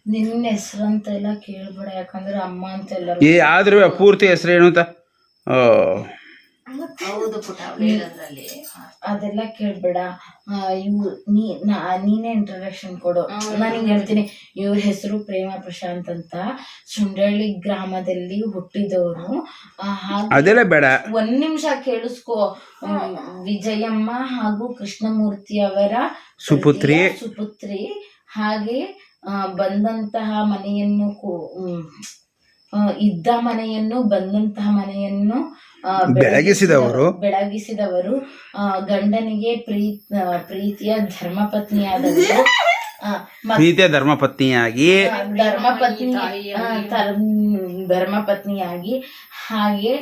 ನಿನ್ನ ಹೆಸರು ಅಂತ ಎಲ್ಲ ಕೇಳ್ಬೇಡ, ಯಾಕಂದ್ರೆ ಅಮ್ಮ ಅಂತ ಎಲ್ಲರೂ ಆದ್ರೂ ಪೂರ್ತಿ ಹೆಸರು ಏನು ಅಂತ ಹೌದು ಪುಟ ಅದೆಲ್ಲ ಕೇಳ್ಬೇಡ. ಇವು ನೀನೇ ಇಂಟ್ರಡಕ್ಷನ್ ಕೊಡು. ನಾನು ಹಿಂಗೆ ಹೇಳ್ತೀನಿ, ಇವ್ರ ಹೆಸರು ಪ್ರೇಮ ಪ್ರಶಾಂತ್ ಅಂತ, ಸುಂಡಳ್ಳಿ ಗ್ರಾಮದಲ್ಲಿ ಹುಟ್ಟಿದವರು. ಅದೆಲ್ಲ ಬೇಡ, ಒಂದ್ ನಿಮಿಷ ಕೇಳಿಸ್ಕೋ. ವಿಜಯಮ್ಮ ಹಾಗೂ ಕೃಷ್ಣಮೂರ್ತಿ ಅವರ ಸುಪುತ್ರಿ. ಹಾಗೆ ಬಂದಂತಹ ಮನೆಯನ್ನು ಇದ್ದ ಮನೆಯನ್ನು ಬಂದಂತಹ ಮನೆಯನ್ನು ಬೆಳಗಿಸಿದವರು ಗಂಡನಿಗೆ ಪ್ರೀತಿಯ ಧರ್ಮಪತ್ನಿಯಾಗಿ ಹಾಗೆ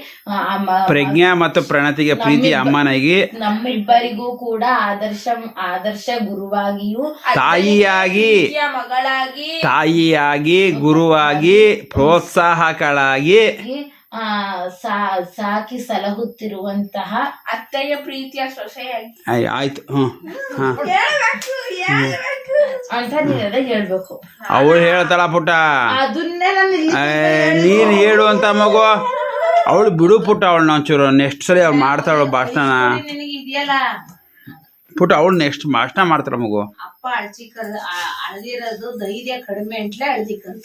ಪ್ರಜ್ಞಾ ಮತ್ತು ಪ್ರಣತಿಗೆ ಪ್ರೀತಿ ಅಮ್ಮನಾಗಿ ನಮ್ಮಿಬ್ಬರಿಗೂ ಕೂಡ ಆದರ್ಶ ಗುರುವಾಗಿಯೂ ತಾಯಿಯಾಗಿ ಗುರುವಾಗಿ ಪ್ರೋತ್ಸಾಹಕಳಾಗಿ ಸಾಕಿ ಸಲಹುತ್ತಿರುವಂತಹ ಅತ್ತೆಯ ಪ್ರೀತಿಯ ಸೊಸೆಯಾಗಿ ಆಯ್ತು ಅಂತ ನೀವೆಲ್ಲ ಹೇಳ್ಬೇಕು. ಅವಳು ಹೇಳ್ತಾಳ ಪುಟ್ಟ, ಅದನ್ನೇ ನೀನ್ ಹೇಳು ಅಂತ ಮಗು. ಅವಳು ಬಿಡು ಪುಟ್ಟ, ಅವಳು ಒಂಚೂರು ನೆಕ್ಸ್ಟ್ ಸಲ ಅವ್ಳು ಮಾಡ್ತಾಳ ಭಾಷಣ ಪುಟ್ಟ. ಅವಳು ನೆಕ್ಸ್ಟ್ ಭಾಷಣ ಮಾಡ್ತಾಳ ಮಗು. ಅಪ್ಪ ಅಳ್ದಿರೋದು ಧೈರ್ಯ ಕಡಿಮೆ ಅಂತಲೇ ಅಳ್ದಿಕ್ಕಂತ.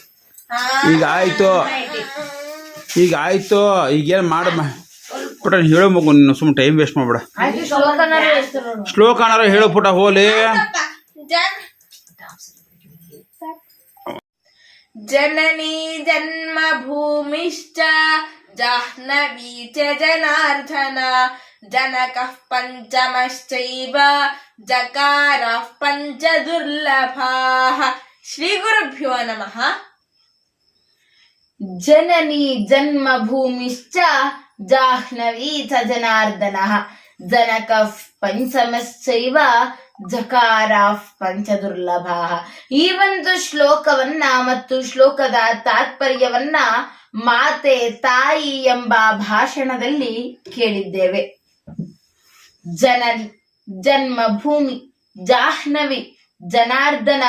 ಈಗ ಆಯ್ತು ಈಗೇನು ಮಾಡ ಪುಟ್ಟ ಹೇಳು ಮಗು. ನೀನು ಸುಮ್ಮನೆ ಟೈಮ್ ವೇಸ್ಟ್ ಮಾಡ್ಬೇಡ. ಶ್ಲೋಕನಾರ ಹೇಳು ಪುಟ್ಟ. ಹೋಲಿ ಜನನಿ ಜನ್ಮ ಭೂಮಿಶ್ಚ ಜಾಹ್ನವೀ ಚ ಜನಾರ್ದನ ಜನಕಃ ಪಂಚಮಶ್ಚೈವ ಜಕಾರಃ ಪಂಚ ದುರ್ಲಭಾಃ. ಶ್ರೀ ಗುರುಭ್ಯೋ ನಮಃ. ಜನನಿ ಜನ್ಮ ಭೂಮಿಶ್ಚ ಜಾಹ್ನವೀ ಚ ಜನಾರ್ದನಃ ಜನಕಃ ಪಂಚಮಶ್ಚೈವ ಜಕಾರಃ ಪಂಚ ದುರ್ಲಭಾಃ. ಈ ಒಂದು ಶ್ಲೋಕವನ್ನ ಮತ್ತು ಶ್ಲೋಕದ ತಾತ್ಪರ್ಯವನ್ನ ಮಾತೆ ತಾಯಿ ಎಂಬ ಭಾಷಣದಲ್ಲಿ ಕೇಳಿದ್ದೇವೆ. ಜನನಿ, ಜನ್ಮಭೂಮಿ, ಜಾಹ್ನವಿ, ಜನಾರ್ದನ,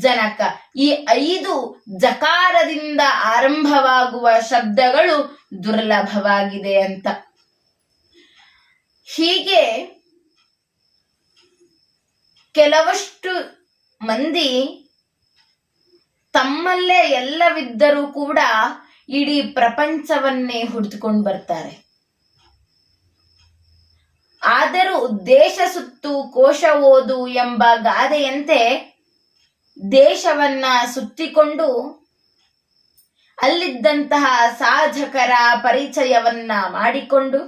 ಜನಕ, ಈ 5 ಜಕಾರದಿಂದ ಆರಂಭವಾಗುವ ಶಬ್ದಗಳು ದುರ್ಲಭವಾಗಿದೆ ಅಂತ. ಹೀಗೆ ಕೆಲವಷ್ಟು ಮಂದಿ ತಮ್ಮಲ್ಲೇ ಎಲ್ಲವಿದ್ದರೂ ಕೂಡ ಇಡೀ ಪ್ರಪಂಚವನ್ನೇ ಹುಡುಕಿಕೊಂಡು ಬರ್ತಾರೆ. ಆದರೂ ದೇಶ ಸುತ್ತು ಕೋಶ ಓದು ಎಂಬ ಗಾದೆಯಂತೆ ದೇಶವನ್ನ ಸುತ್ತಿಕೊಂಡು ಅಲ್ಲಿದ್ದಂತಹ ಸಾಧಕರ ಪರಿಚಯವನ್ನ ಮಾಡಿಕೊಂಡು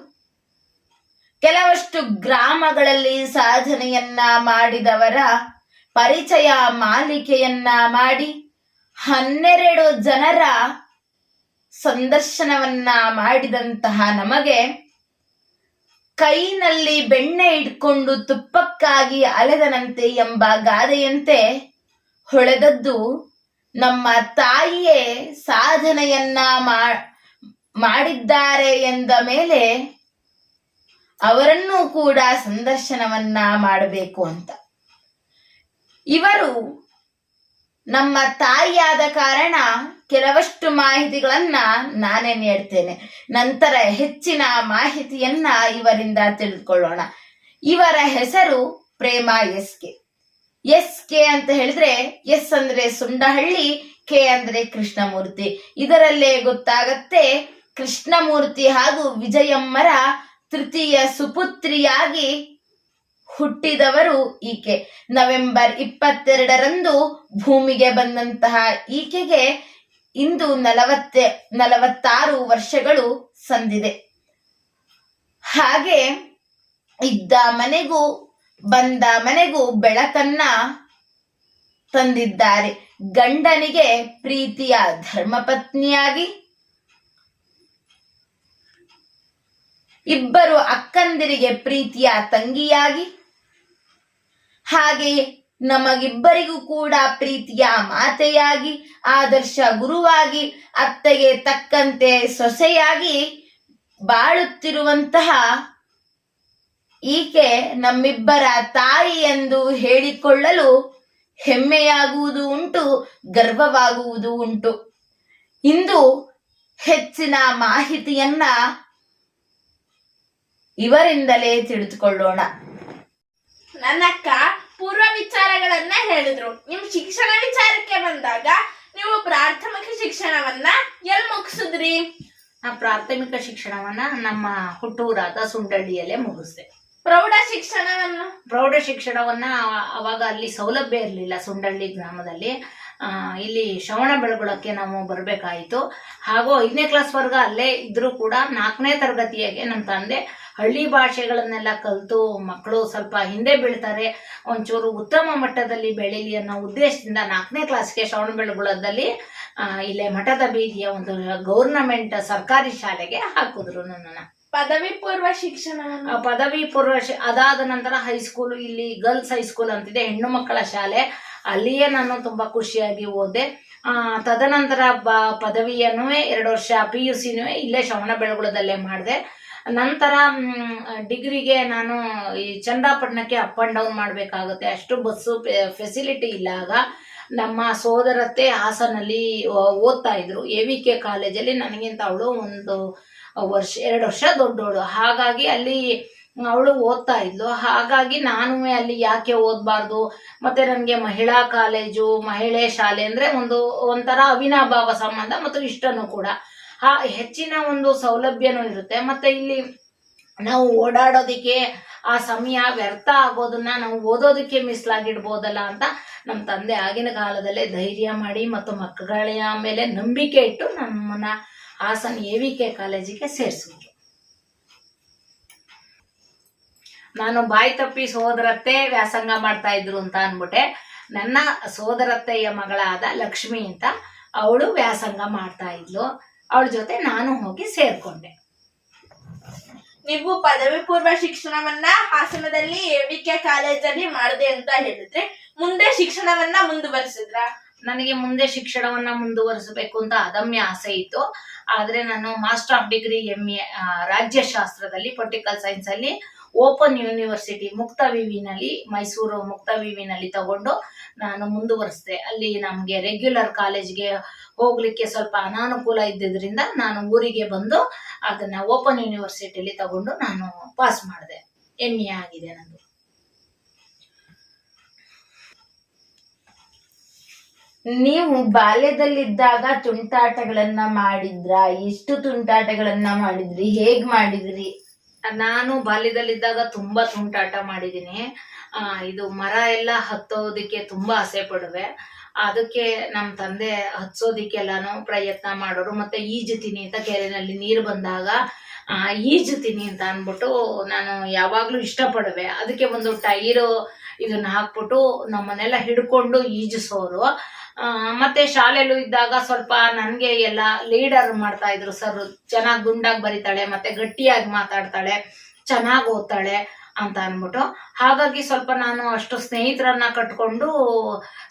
ಕೆಲವಷ್ಟು ಗ್ರಾಮಗಳಲ್ಲಿ ಸಾಧನೆಯನ್ನ ಮಾಡಿದವರ ಪರಿಚಯ ಮಾಲಿಕೆಯನ್ನ ಮಾಡಿ 12 ಜನರ ಸಂದರ್ಶನವನ್ನ ಮಾಡಿದಂತಹ ನಮಗೆ ಕೈನಲ್ಲಿ ಬೆಣ್ಣೆ ಇಟ್ಕೊಂಡು ತುಪ್ಪಕ್ಕಾಗಿ ಅಲೆದನಂತೆ ಎಂಬ ಗಾದೆಯಂತೆ ಹೊಳೆದದ್ದು ನಮ್ಮ ತಾಯಿಯೇ ಸಾಧನೆಯನ್ನ ಮಾಡಿದ್ದಾರೆ ಎಂದ ಮೇಲೆ ಅವರನ್ನೂ ಕೂಡ ಸಂದರ್ಶನವನ್ನ ಮಾಡಬೇಕು ಅಂತ. ಇವರು ನಮ್ಮ ತಾಯಿಯಾದ ಕಾರಣ ಕೆಲವಷ್ಟು ಮಾಹಿತಿಗಳನ್ನ ನಾನೇ ನೀಡ್ತೇನೆ. ನಂತರ ಹೆಚ್ಚಿನ ಮಾಹಿತಿಯನ್ನ ಇವರಿಂದ ತಿಳಿದುಕೊಳ್ಳೋಣ. ಇವರ ಹೆಸರು ಪ್ರೇಮ ಎಸ್.ಕೆ ಅಂತ ಹೇಳಿದ್ರೆ, ಎಸ್ ಅಂದ್ರೆ ಸುಂಡಹಳ್ಳಿ, ಕೆ ಅಂದ್ರೆ ಕೃಷ್ಣಮೂರ್ತಿ. ಇದರಲ್ಲೇ ಗೊತ್ತಾಗತ್ತೆ ಕೃಷ್ಣಮೂರ್ತಿ ಹಾಗೂ ವಿಜಯಮ್ಮರ ತೃತೀಯ ಸುಪುತ್ರಿಯಾಗಿ ಹುಟ್ಟಿದವರು ಈಕೆ. ನವೆಂಬರ್ 22ರಂದು ಭೂಮಿಗೆ ಬಂದಂತಹ ಈಕೆಗೆ ಇಂದು 46 ವರ್ಷಗಳು ಸಂದಿದೆ. ಹಾಗೆ ಇದ್ದ ಮನೆಗೂ ಬಂದ ಮನೆಗೂ ಬೆಳಕನ್ನ ತಂದಿದ್ದಾರೆ. ಗಂಡನಿಗೆ ಪ್ರೀತಿಯ ಧರ್ಮಪತ್ನಿಯಾಗಿ, ಇಬ್ಬರು ಅಕ್ಕಂದಿರಿಗೆ ಪ್ರೀತಿಯ ತಂಗಿಯಾಗಿ, ಹಾಗೆ ನಮಗಿಬ್ಬರಿಗೂ ಕೂಡ ಪ್ರೀತಿಯ ಮಾತೆಯಾಗಿ, ಆದರ್ಶ ಗುರುವಾಗಿ, ಅತ್ತೆಗೆ ತಕ್ಕಂತೆ ಸೊಸೆಯಾಗಿ ಬಾಳುತ್ತಿರುವಂತಹ ಈಕೆ ನಮ್ಮಿಬ್ಬರ ತಾಯಿ ಎಂದು ಹೇಳಿಕೊಳ್ಳಲು ಹೆಮ್ಮೆಯಾಗುವುದು ಉಂಟು, ಗರ್ವವಾಗುವುದು ಉಂಟು. ಇಂದು ಹೆಚ್ಚಿನ ಮಾಹಿತಿಯನ್ನ ಇವರಿಂದಲೇ ತಿಳಿದುಕೊಳ್ಳೋಣ. ನನ್ನಕ್ಕ ಪೂರ್ವ ವಿಚಾರಗಳನ್ನ ಹೇಳಿದ್ರು. ನಿಮ್ ಶಿಕ್ಷಣ ವಿಚಾರಕ್ಕೆ ಬಂದಾಗ ನೀವು ಪ್ರಾಥಮಿಕ ಶಿಕ್ಷಣವನ್ನ ಎಲ್ಲಿ ಮುಗಿಸಿದ್ರಿ? ನಾ ಪ್ರಾಥಮಿಕ ಶಿಕ್ಷಣವನ್ನ ನಮ್ಮ ಹುಟ್ಟೂರಾದ ಸುಂಡಳ್ಳಿಯಲ್ಲೇ ಮುಗಿಸ್ದೆ. ಪ್ರೌಢ ಶಿಕ್ಷಣವನ್ನ ಅವಾಗ ಅಲ್ಲಿ ಸೌಲಭ್ಯ ಇರಲಿಲ್ಲ. ಸುಂಡಳ್ಳಿ ಗ್ರಾಮದಲ್ಲಿ ಇಲ್ಲಿ ಶ್ರವಣ ಬೆಳಗೊಳಕ್ಕೆ ನಾವು ಬರಬೇಕಾಯಿತು. ಹಾಗೂ 5ನೇ ಕ್ಲಾಸ್ವರೆಗ ಅಲ್ಲೇ ಇದ್ರೂ ಕೂಡ 4ನೇ ತರಗತಿಯಾಗೆ ನಮ್ಮ ತಂದೆ ಹಳ್ಳಿ ಭಾಷೆಗಳನ್ನೆಲ್ಲ ಕಲಿತು ಮಕ್ಕಳು ಸ್ವಲ್ಪ ಹಿಂದೆ ಬೀಳ್ತಾರೆ, ಒಂಚೂರು ಉತ್ತಮ ಮಟ್ಟದಲ್ಲಿ ಬೆಳೀಲಿ ಅನ್ನೋ ಉದ್ದೇಶದಿಂದ 4ನೇ ಕ್ಲಾಸ್ಗೆ ಶ್ರವಣ ಬೆಳಗೊಳದಲ್ಲಿ ಇಲ್ಲೇ ಮಠದ ಬೀದಿಯ ಒಂದು ಗೌರ್ನಮೆಂಟ್ ಸರ್ಕಾರಿ ಶಾಲೆಗೆ ಹಾಕಿದ್ರು ನನ್ನನ್ನು. ಪದವಿ ಪೂರ್ವ ಶಿಕ್ಷಣ ಅದಾದ ನಂತರ ಹೈಸ್ಕೂಲ್, ಇಲ್ಲಿ ಗರ್ಲ್ಸ್ ಹೈಸ್ಕೂಲ್ ಅಂತಿದೆ, ಹೆಣ್ಣು ಮಕ್ಕಳ ಶಾಲೆ. ಅಲ್ಲಿಯೇ ನಾನು ತುಂಬಾ ಖುಷಿಯಾಗಿ ಓದೆ. ತದನಂತರ ಪದವಿಯನ್ನು 2 ವರ್ಷ PUCನೂ ಇಲ್ಲೇ ಶ್ರವಣ ಬೆಳಗೊಳದಲ್ಲೇ ಮಾಡಿದೆ. ನಂತರ ಡಿಗ್ರಿಗೆ ನಾನು ಈ ಚನ್ನರಾಯಪಟ್ಟಣಕ್ಕೆ ಅಪ್ ಅಂಡ್ ಡೌನ್ ಮಾಡಬೇಕಾಗುತ್ತೆ, ಅಷ್ಟು ಬಸ್ಸು ಫೆಸಿಲಿಟಿ ಇಲ್ಲ. ಆಗ ನಮ್ಮ ಸೋದರತ್ತೆ ಹಾಸನಲ್ಲಿ ಓದ್ತಾ ಇದ್ರು AVK ಕಾಲೇಜಲ್ಲಿ. ನನಗಿಂತ ಅವಳು 2 ವರ್ಷ ದೊಡ್ಡವಳು. ಹಾಗಾಗಿ ಅಲ್ಲಿ ಅವಳು ಓದ್ತಾ ಇದ್ಲು. ಹಾಗಾಗಿ ನಾನು ಅಲ್ಲಿ ಯಾಕೆ ಓದಬಾರ್ದು, ಮತ್ತೆ ನನಗೆ ಮಹಿಳಾ ಕಾಲೇಜು, ಮಹಿಳೆ ಶಾಲೆ ಅಂದ್ರೆ ಒಂಥರ ಅವಿನಾಭಾವ ಸಂಬಂಧ ಮತ್ತು ಇಷ್ಟನೂ ಕೂಡ. ಹೆಚ್ಚಿನ ಒಂದು ಸೌಲಭ್ಯನೂ ಇರುತ್ತೆ. ಮತ್ತೆ ಇಲ್ಲಿ ನಾವು ಓಡಾಡೋದಿಕ್ಕೆ ಆ ಸಮಯ ವ್ಯರ್ಥ ಆಗೋದನ್ನ ನಾವು ಓದೋದಕ್ಕೆ ಮೀಸಲಾಗಿಡ್ಬೋದಲ್ಲ ಅಂತ ನಮ್ಮ ತಂದೆ ಆಗಿನ ಕಾಲದಲ್ಲೇ ಧೈರ್ಯ ಮಾಡಿ ಮತ್ತು ಮಕ್ಕಳ ಮೇಲೆ ನಂಬಿಕೆ ಇಟ್ಟು ನಮ್ಮನ್ನ ಹಾಸನ AVK ಕಾಲೇಜಿಗೆ ಸೇರಿಸಿದ್ರು. ನಾನು ಬಾಯಿ ತಪ್ಪಿ ಸೋದರತ್ತೆ ವ್ಯಾಸಂಗ ಮಾಡ್ತಾ ಇದ್ರು ಅಂತ ಅಂದ್ಬಿಟ್ಟೆ. ನನ್ನ ಸೋದರತ್ತೆಯ ಮಗಳಾದ ಲಕ್ಷ್ಮಿ ಅಂತ ಅವಳು ವ್ಯಾಸಂಗ ಮಾಡ್ತಾ ಇದ್ಲು. ಅವಳ ಜೊತೆ ನಾನು ಹೋಗಿ ಸೇರ್ಕೊಂಡೆ. ನೀವು ಪದವಿ ಪೂರ್ವ ಶಿಕ್ಷಣವನ್ನ ಹಾಸನದಲ್ಲಿ AVK ಕಾಲೇಜಲ್ಲಿ ಮಾಡಿದೆ ಅಂತ ಹೇಳಿದ್ರೆ, ಮುಂದೆ ಶಿಕ್ಷಣವನ್ನ ಮುಂದುವರಿಸಿದ್ರ? ನನಗೆ ಮುಂದೆ ಶಿಕ್ಷಣವನ್ನ ಮುಂದುವರಿಸಬೇಕು ಅಂತ ಅದಮ್ಯ ಆಸೆ ಇತ್ತು. ಆದ್ರೆ ನಾನು ಮಾಸ್ಟರ್ ಆಫ್ ಡಿಗ್ರಿ MA ರಾಜ್ಯಶಾಸ್ತ್ರದಲ್ಲಿ ಪೊಲಿಟಿಕಲ್ ಸೈನ್ಸ್ ಅಲ್ಲಿ ಓಪನ್ ಯೂನಿವರ್ಸಿಟಿ ಮುಕ್ತ ವಿವಿನಲ್ಲಿ, ಮೈಸೂರು ಮುಕ್ತ ವಿವಿನಲ್ಲಿ ತಗೊಂಡು ನಾನು ಮುಂದುವರಿಸಿದೆ. ಅಲ್ಲಿ ನಮ್ಗೆ ರೆಗ್ಯುಲರ್ ಕಾಲೇಜ್ಗೆ ಹೋಗ್ಲಿಕ್ಕೆ ಸ್ವಲ್ಪ ಅನಾನುಕೂಲ ಇದ್ದಿದ್ರಿಂದ ನಾನು ಊರಿಗೆ ಬಂದು ಅದನ್ನ ಓಪನ್ ಯೂನಿವರ್ಸಿಟಿಲಿ ತಗೊಂಡು ನಾನು ಪಾಸ್ ಮಾಡಿದೆ. MA ಆಗಿದೆ ನಂದು. ನೀವು ಬಾಲ್ಯದಲ್ಲಿದ್ದಾಗ ತುಂಟಾಟಗಳನ್ನ ಮಾಡಿದ್ರ? ಎಷ್ಟು ತುಂಟಾಟಗಳನ್ನ ಮಾಡಿದ್ರಿ? ಹೇಗ್ ಮಾಡಿದ್ರಿ? ನಾನು ಬಾಲ್ಯದಲ್ಲಿದ್ದಾಗ ತುಂಬಾ ತುಂಟಾಟ ಮಾಡಿದೀನಿ. ಇದು ಮರ ಎಲ್ಲ ಹತ್ತೋದಕ್ಕೆ ತುಂಬಾ ಆಸೆ ಪಡುವೆ. ಅದಕ್ಕೆ ನಮ್ಮ ತಂದೆ ಹತ್ಸೋದಿಕ್ಕೆಲ್ಲಾನು ಪ್ರಯತ್ನ ಮಾಡೋರು. ಮತ್ತೆ ಈಜುತ್ತೀನಿ ಅಂತ ಕೆರೆನಲ್ಲಿ ನೀರು ಬಂದಾಗ ಈಜುತ್ತೀನಿ ಅಂತ ಅಂದ್ಬಿಟ್ಟು ನಾನು ಯಾವಾಗ್ಲೂ ಇಷ್ಟಪಡುವೆ. ಅದಕ್ಕೆ ಒಂದು ಟೈರು ಇದನ್ನ ಹಾಕ್ಬಿಟ್ಟು ನಮ್ಮನ್ನೆಲ್ಲ ಹಿಡ್ಕೊಂಡು ಈಜಿಸೋರು. ಮತ್ತೆ ಶಾಲೆಯಲ್ಲೂ ಇದ್ದಾಗ ಸ್ವಲ್ಪ ನನ್ಗೆ ಎಲ್ಲ ಲೀಡರ್ ಮಾಡ್ತಾ ಇದ್ರು ಸರ್. ಚೆನ್ನಾಗಿ ಗುಂಡಾಗಿ ಬರೀತಾಳೆ, ಮತ್ತೆ ಗಟ್ಟಿಯಾಗಿ ಮಾತಾಡ್ತಾಳೆ, ಚೆನ್ನಾಗಿ ಓದ್ತಾಳೆ ಅಂತ ಅಂದ್ಬಿಟ್ಟು. ಹಾಗಾಗಿ ಸ್ವಲ್ಪ ನಾನು ಅಷ್ಟು ಸ್ನೇಹಿತರನ್ನ ಕಟ್ಕೊಂಡು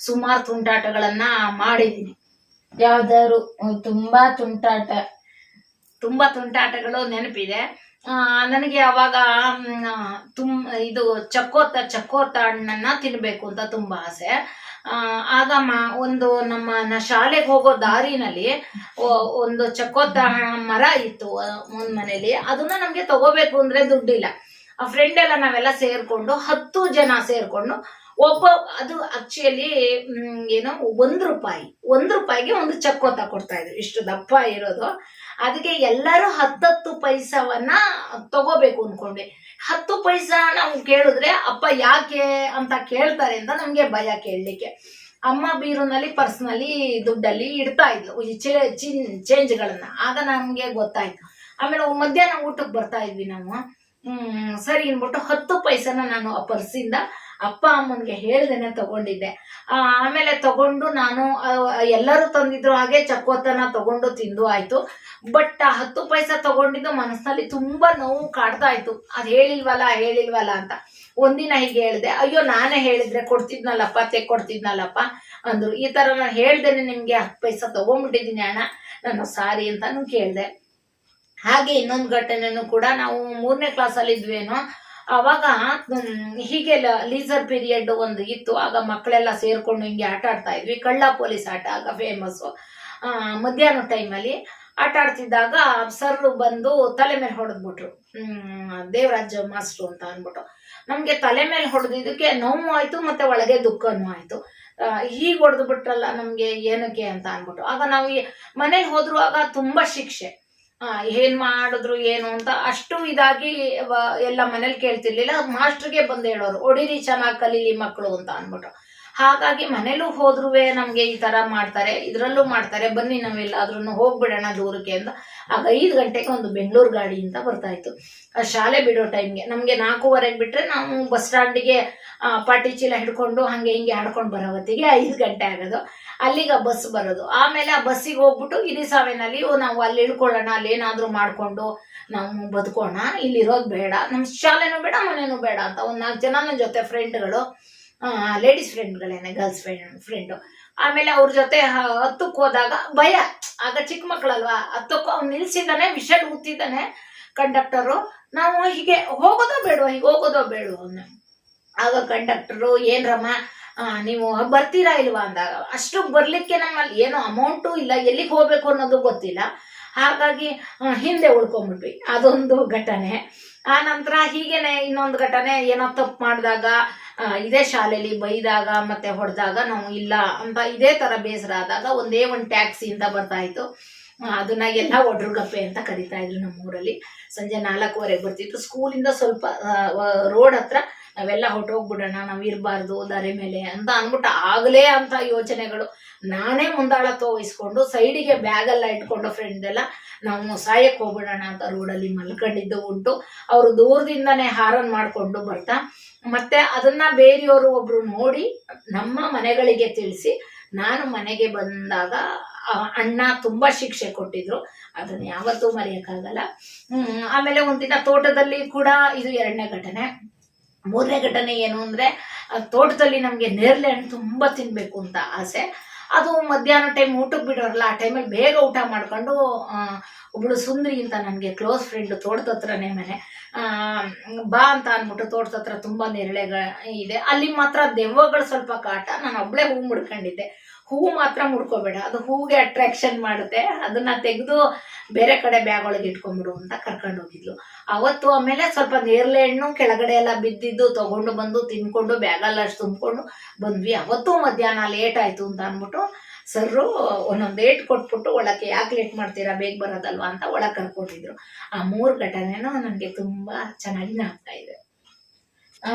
ಸುಮಾರು ತುಂಟಾಟಗಳನ್ನ ಮಾಡಿದೀನಿ. ಯಾವ್ದಾದ್ರು ತುಂಬಾ ತುಂಟಾಟಗಳು ನೆನಪಿದೆ ನನಗೆ. ಅವಾಗ ಇದು ಚಕ್ಕೋತ ಹಣ್ಣನ್ನ ತಿನ್ಬೇಕು ಅಂತ ತುಂಬಾ ಆಸೆ. ಆಗ ನಮ್ಮ ಶಾಲೆಗೆ ಹೋಗೋ ದಾರಿನಲ್ಲಿ ಒಂದು ಚಕ್ಕೋತ ಮರ ಇತ್ತು ಒಂದ್ ಮನೇಲಿ. ಅದನ್ನ ನಮ್ಗೆ ತಗೋಬೇಕು ಅಂದ್ರೆ ದುಡ್ಡಿಲ್ಲ. ಆ ಫ್ರೆಂಡ್ ಎಲ್ಲ ನಾವೆಲ್ಲ ಸೇರ್ಕೊಂಡು 10 ಜನ ಸೇರ್ಕೊಂಡು ಅದು ಆಕ್ಚುಲಿ ಏನು ₹1ಗೆ ಒಂದು ಚಕ್ಕೋತ ಕೊಡ್ತಾ ಇದ್ರು, ಇಷ್ಟು ದಪ್ಪ ಇರೋದು. ಅದಕ್ಕೆ ಎಲ್ಲರೂ 10 ಪೈಸವನ್ನ ತಗೋಬೇಕು ಅನ್ಕೊಂಡೆ. 10 ಪೈಸಾ ನಾವು ಕೇಳಿದ್ರೆ ಅಪ್ಪ ಯಾಕೆ ಅಂತ ಕೇಳ್ತಾರೆ ಅಂತ ನಮ್ಗೆ ಭಯ ಕೇಳಲಿಕ್ಕೆ. ಅಮ್ಮ ಬೀರುನಲ್ಲಿ ಪರ್ಸ್ನಲ್ಲಿ ದುಡ್ಡಲ್ಲಿ ಇಡ್ತಾ ಇದ್ಲು ಚೇಂಜ್ಗಳನ್ನ. ಆಗ ನಮ್ಗೆ ಗೊತ್ತಾಯ್ತು. ಆಮೇಲೆ ಮಧ್ಯಾಹ್ನ ಊಟಕ್ಕೆ ಬರ್ತಾ ಇದ್ವಿ ನಾವು. ಸರಿ ಅನ್ಬಿಟ್ಟು 10 ಪೈಸನ ನಾನು ಆ ಪರ್ಸಿಂದ ಅಪ್ಪ ಅಮ್ಮನ್ಗೆ ಹೇಳ್ದೇನೆ ತಗೊಂಡಿದ್ದೆ. ಆಮೇಲೆ ತಗೊಂಡು ನಾನು ಎಲ್ಲರೂ ತಂದಿದ್ರು ಹಾಗೆ ಚಕ್ಕೋತನ ತಗೊಂಡು ತಿಂದು ಆಯ್ತು. ಬಟ್ 10 ಪೈಸಾ ತಗೊಂಡಿದ್ದು ಮನಸ್ಸಿನಲ್ಲಿ ತುಂಬಾ ನೋವು ಕಾಡ್ತಾ ಇತ್ತು. ಅದ್ ಹೇಳಿಲ್ವಲ್ಲ ಅಂತ. ಒಂದಿನ ಹೀಗೆ ಹೇಳ್ದೆ, ಅಯ್ಯೋ ನಾನೇ ಹೇಳಿದ್ರೆ ಕೊಡ್ತಿದ್ನಲ್ಲಪ್ಪ ಅಂದ್ರು. ಈ ತರ ನಾನು ಹೇಳ್ದೇನೆ ನಿಮ್ಗೆ 10 ಪೈಸಾ ತಗೊಂಡ್ಬಿಟ್ಟಿದೀನಿ ಅಣ್ಣ, ನಾನು ಸಾರಿ ಅಂತಾನು ಕೇಳ್ದೆ. ಹಾಗೆ ಇನ್ನೊಂದು ಘಟನೆನೂ ಕೂಡ, ನಾವು 3ನೇ ಕ್ಲಾಸಲ್ಲಿ ಇದ್ವೇನೋ, ಅವಾಗ ಹೀಗೆ ಲೀಸರ್ ಪೀರಿಯಡ್ ಒಂದು ಇತ್ತು. ಆಗ ಮಕ್ಕಳೆಲ್ಲ ಸೇರ್ಕೊಂಡು ಹಿಂಗೆ ಆಟ ಆಡ್ತಾ ಇದ್ವಿ. ಕಳ್ಳ ಪೊಲೀಸ್ ಆಟ ಆಗ ಫೇಮಸ್ಸು. ಮಧ್ಯಾಹ್ನ ಟೈಮಲ್ಲಿ ಆಟ ಆಡ್ತಿದ್ದಾಗ ಸರ್ ಬಂದು ತಲೆ ಮೇಲೆ ಹೊಡೆದ್ಬಿಟ್ರು. ದೇವರಾಜ್ ಮಾಸ್ಟ್ರು ಅಂತ ಅಂದ್ಬಿಟ್ಟು ನಮ್ಗೆ ತಲೆ ಮೇಲೆ ಹೊಡೆದಿದ್ದಕ್ಕೆ ನೋವು ಆಯ್ತು, ಮತ್ತೆ ಒಳಗೆ ದುಃಖನೂ ಆಯ್ತು. ಹೀಗೆ ಹೊಡೆದು ಬಿಟ್ರಲ್ಲ ನಮ್ಗೆ ಏನಕ್ಕೆ ಅಂತ ಅನ್ಬಿಟ್ಟು. ಆಗ ನಾವು ಮನೇಲಿ ಹೋದ್ರು ಆಗ ತುಂಬಾ ಶಿಕ್ಷೆ. ಏನ್ ಮಾಡಿದ್ರು ಏನು ಅಂತ ಅಷ್ಟು ಇದಾಗಿ ಎಲ್ಲ ಮನೇಲಿ ಕೇಳ್ತಿರ್ಲಿಲ್ಲ. ಮಾಸ್ಟರ್ಗೆ ಬಂದು ಹೇಳೋರು, ಹೊಡಿರಿ ಚೆನ್ನಾಗಿ ಕಲೀಲಿ ಮಕ್ಕಳು ಅಂತ ಅನ್ಬಿಟ್ಟು. ಹಾಗಾಗಿ ಮನೇಲೂ ಹೋದ್ರೂ ನಮ್ಗೆ ಈ ತರ ಮಾಡ್ತಾರೆ, ಇದ್ರಲ್ಲೂ ಮಾಡ್ತಾರೆ, ಬನ್ನಿ ನಾವೆಲ್ಲಾದ್ರೂ ಹೋಗ್ಬಿಡೋಣ ದೂರಕ್ಕೆ ಅಂತ. ಆಗ 5 ಗಂಟೆಗೆ ಒಂದು ಬೆಂಗಳೂರು ಗಾಡಿ ಅಂತ ಬರ್ತಾ ಇತ್ತು. ಶಾಲೆ ಬಿಡೋ ಟೈಮ್ಗೆ ನಮ್ಗೆ 4:15 ಬಿಟ್ರೆ ನಾವು ಬಸ್ ಸ್ಟ್ಯಾಂಡಿಗೆ ಪಾಟಿ ಚೀಲ ಹಿಡ್ಕೊಂಡು ಹಂಗೆ ಹಿಂಗೆ ಆಡ್ಕೊಂಡು ಬರೋ ಹೊತ್ತಿಗೆ 5 ಗಂಟೆ ಆಗೋದು. ಅಲ್ಲಿಗೆ ಬಸ್ ಬರೋದು. ಆಮೇಲೆ ಆ ಬಸ್ಸಿಗೆ ಹೋಗ್ಬಿಟ್ಟು ಇರಿಸಾವೆನಲ್ಲಿ ನಾವು ಅಲ್ಲಿ ಇಳ್ಕೊಳ್ಳೋಣ, ಅಲ್ಲಿ ಏನಾದ್ರೂ ಮಾಡ್ಕೊಂಡು ನಾವು ಬದುಕೋಣ, ಇಲ್ಲಿರೋದು ಬೇಡ, ನಮ್ಮ ಶಾಲೆನೂ ಬೇಡ ಮನೇನೂ ಬೇಡ ಅಂತ ಒಂದು 4 ಜನ ನನ್ನ ಜೊತೆ ಫ್ರೆಂಡ್ಗಳು, ಲೇಡೀಸ್ ಫ್ರೆಂಡ್ಗಳೇನೆ, ಗರ್ಲ್ಸ್ ಫ್ರೆಂಡು. ಆಮೇಲೆ ಅವ್ರ ಜೊತೆ ಹತ್ತಕ್ಕೆ ಹೋದಾಗ ಭಯ. ಆಗ ಚಿಕ್ಕ ಮಕ್ಕಳಲ್ವಾ, ಹತ್ತಕ್ಕೂ ಅವ್ನು ನಿಲ್ಸಿದ್ದಾನೆ, ವಿಷಲ್ ಊತಿದ್ದಾನೆ ಕಂಡಕ್ಟರು. ನಾವು ಹೀಗೆ ಹೋಗೋದೋ ಬೇಡವಾ, ಹೀಗೆ ಹೋಗೋದೋ ಬೇಡವಾ ಅವನ್ನ. ಆಗ ಕಂಡಕ್ಟರು, ಏನ್ರಮ್ಮ ನೀವು ಬರ್ತೀರಾ ಇಲ್ವಾ ಅಂದಾಗ, ಅಷ್ಟು ಬರ್ಲಿಕ್ಕೆ ನಮ್ಮಲ್ಲಿ ಏನೋ ಅಮೌಂಟು ಇಲ್ಲ, ಎಲ್ಲಿಗೆ ಹೋಗ್ಬೇಕು ಅನ್ನೋದು ಗೊತ್ತಿಲ್ಲ. ಹಾಗಾಗಿ ಹಿಂದೆ ಉಳ್ಕೊಂಡ್ಬಿಟ್ವಿ. ಅದೊಂದು ಘಟನೆ. ಆ ನಂತರ ಹೀಗೇನೆ ಇನ್ನೊಂದು ಘಟನೆ, ಏನೋ ತಪ್ಪು ಮಾಡಿದಾಗ ಇದೇ ಶಾಲೆಯಲ್ಲಿ ಬೈದಾಗ ಮತ್ತೆ ಹೊಡೆದಾಗ ನಾವು ಇಲ್ಲ ಅಂತ ಇದೇ ತರ ಬೇಸರ ಆದಾಗ ಒಂದೇ ಒಂದು ಟ್ಯಾಕ್ಸಿ ಅಂತ ಬರ್ತಾ ಇತ್ತು. ಅದನ್ನ ಎಲ್ಲ ಒಡ್ರುಗಪ್ಪೆ ಅಂತ ಕರಿತಾ ಇದ್ರು ನಮ್ಮೂರಲ್ಲಿ. ಸಂಜೆ 4:15 ಬರ್ತಿತ್ತು. ಸ್ಕೂಲಿಂದ ಸ್ವಲ್ಪ ರೋಡ್ ಹತ್ರ ನಾವೆಲ್ಲ ಹೊಟ್ಟೋಗ್ಬಿಡೋಣ, ನಾವು ಇರಬಾರ್ದು ದಾರಿ ಮೇಲೆ ಅಂತ ಅಂದ್ಬಿಟ್ಟು ಆಗಲೇ ಅಂತ ಯೋಚನೆಗಳು. ನಾನೇ ಮುಂದಾಳತ್ವ ವಹಿಸ್ಕೊಂಡು ಸೈಡಿಗೆ ಬ್ಯಾಗೆಲ್ಲ ಇಟ್ಕೊಂಡು ಫ್ರೆಂಡ್ ಎಲ್ಲ ನಾವು ಸಾಯಕ್ಕೆ ಹೋಗ್ಬಿಡೋಣ ಅಂತ ರೋಡಲ್ಲಿ ಮಲ್ಕೊಂಡಿದ್ದು ಉಂಟು. ಅವರು ದೂರದಿಂದನೇ ಹಾರನ್ ಮಾಡ್ಕೊಂಡು ಬರ್ತಾ, ಮತ್ತೆ ಅದನ್ನ ಬೇರೆಯವರು ಒಬ್ರು ನೋಡಿ ನಮ್ಮ ಮನೆಗಳಿಗೆ ತಿಳಿಸಿ, ನಾನು ಮನೆಗೆ ಬಂದಾಗ ಅಣ್ಣ ತುಂಬಾ ಶಿಕ್ಷೆ ಕೊಟ್ಟಿದ್ರು. ಅದನ್ನ ಯಾವತ್ತೂ ಮರೆಯಕ್ಕಾಗಲ್ಲ. ಆಮೇಲೆ ಒಂದಿನ ತೋಟದಲ್ಲಿ ಕೂಡ ಇದು 2ನೇ ಘಟನೆ. 3ನೇ ಘಟನೆ ಏನು ಅಂದ್ರೆ, ತೋಟದಲ್ಲಿ ನಮ್ಗೆ ನೇರಳೆ ಹಣ್ಣು ತುಂಬಾ ತಿನ್ಬೇಕು ಅಂತ ಆಸೆ. ಅದು ಮಧ್ಯಾಹ್ನ ಟೈಮ್ ಊಟಕ್ಕೆ ಬಿಡೋರಲ್ಲ, ಆ ಟೈಮಲ್ಲಿ ಬೇಗ ಊಟ ಮಾಡ್ಕೊಂಡು ಒಬ್ಳು ಸುಂದ್ರಿ ಅಂತ ನನಗೆ ಕ್ಲೋಸ್ ಫ್ರೆಂಡ್, ತೋಟದ ಹತ್ರನೇ ಮನೆ, ಬಾ ಅಂತ ಅಂದ್ಬಿಟ್ಟು ತೋಟದ ಹತ್ರ ತುಂಬಾ ನೇರಳೆಗಳ ಇದೆ. ಅಲ್ಲಿ ಮಾತ್ರ ದೆವ್ವಗಳು ಸ್ವಲ್ಪ ಕಾಟ. ನಾನು ಒಬ್ಳೆ ಹೂ ಮುಡ್ಕೊಂಡಿದ್ದೆ. ಹೂವು ಮಾತ್ರ ಮುಡ್ಕೋಬೇಡ, ಅದು ಹೂಗೆ ಅಟ್ರಾಕ್ಷನ್ ಮಾಡುತ್ತೆ, ಅದನ್ನ ತೆಗೆದು ಬೇರೆ ಕಡೆ ಬ್ಯಾಗ್ ಒಳಗೆ ಇಟ್ಕೊಂಡ್ಬಿಡು ಅಂತ ಕರ್ಕೊಂಡು ಹೋಗಿದ್ಲು ಅವತ್ತು. ಆಮೇಲೆ ಸ್ವಲ್ಪ ನೇರಳೆ ಹಣ್ಣು ಕೆಳಗಡೆ ಎಲ್ಲ ಬಿದ್ದಿದ್ದು ತಗೊಂಡು ಬಂದು ತಿನ್ಕೊಂಡು ಬ್ಯಾಗಲ್ಲ ಅಷ್ಟು ತುಂಬಿಕೊಂಡು ಬಂದ್ವಿ. ಅವತ್ತು ಮಧ್ಯಾಹ್ನ ಲೇಟ್ ಆಯ್ತು ಅಂತ ಅಂದ್ಬಿಟ್ಟು ಸರ್ರು ಒಂದೊಂದು ಏಟ್ ಕೊಟ್ಬಿಟ್ಟು ಒಳಕ್ಕೆ, ಯಾಕೆ ಲೇಟ್ ಮಾಡ್ತೀರಾ, ಬೇಗ ಬರೋದಲ್ವಾ ಅಂತ ಒಳಗೆ ಕರ್ಕೊಂಡಿದ್ರು. ಆ 3 ಘಟನೆನೂ ನನಗೆ ತುಂಬಾ ಚೆನ್ನಾಗಿ ಜ್ಞಾಪಕ ಇದೆ.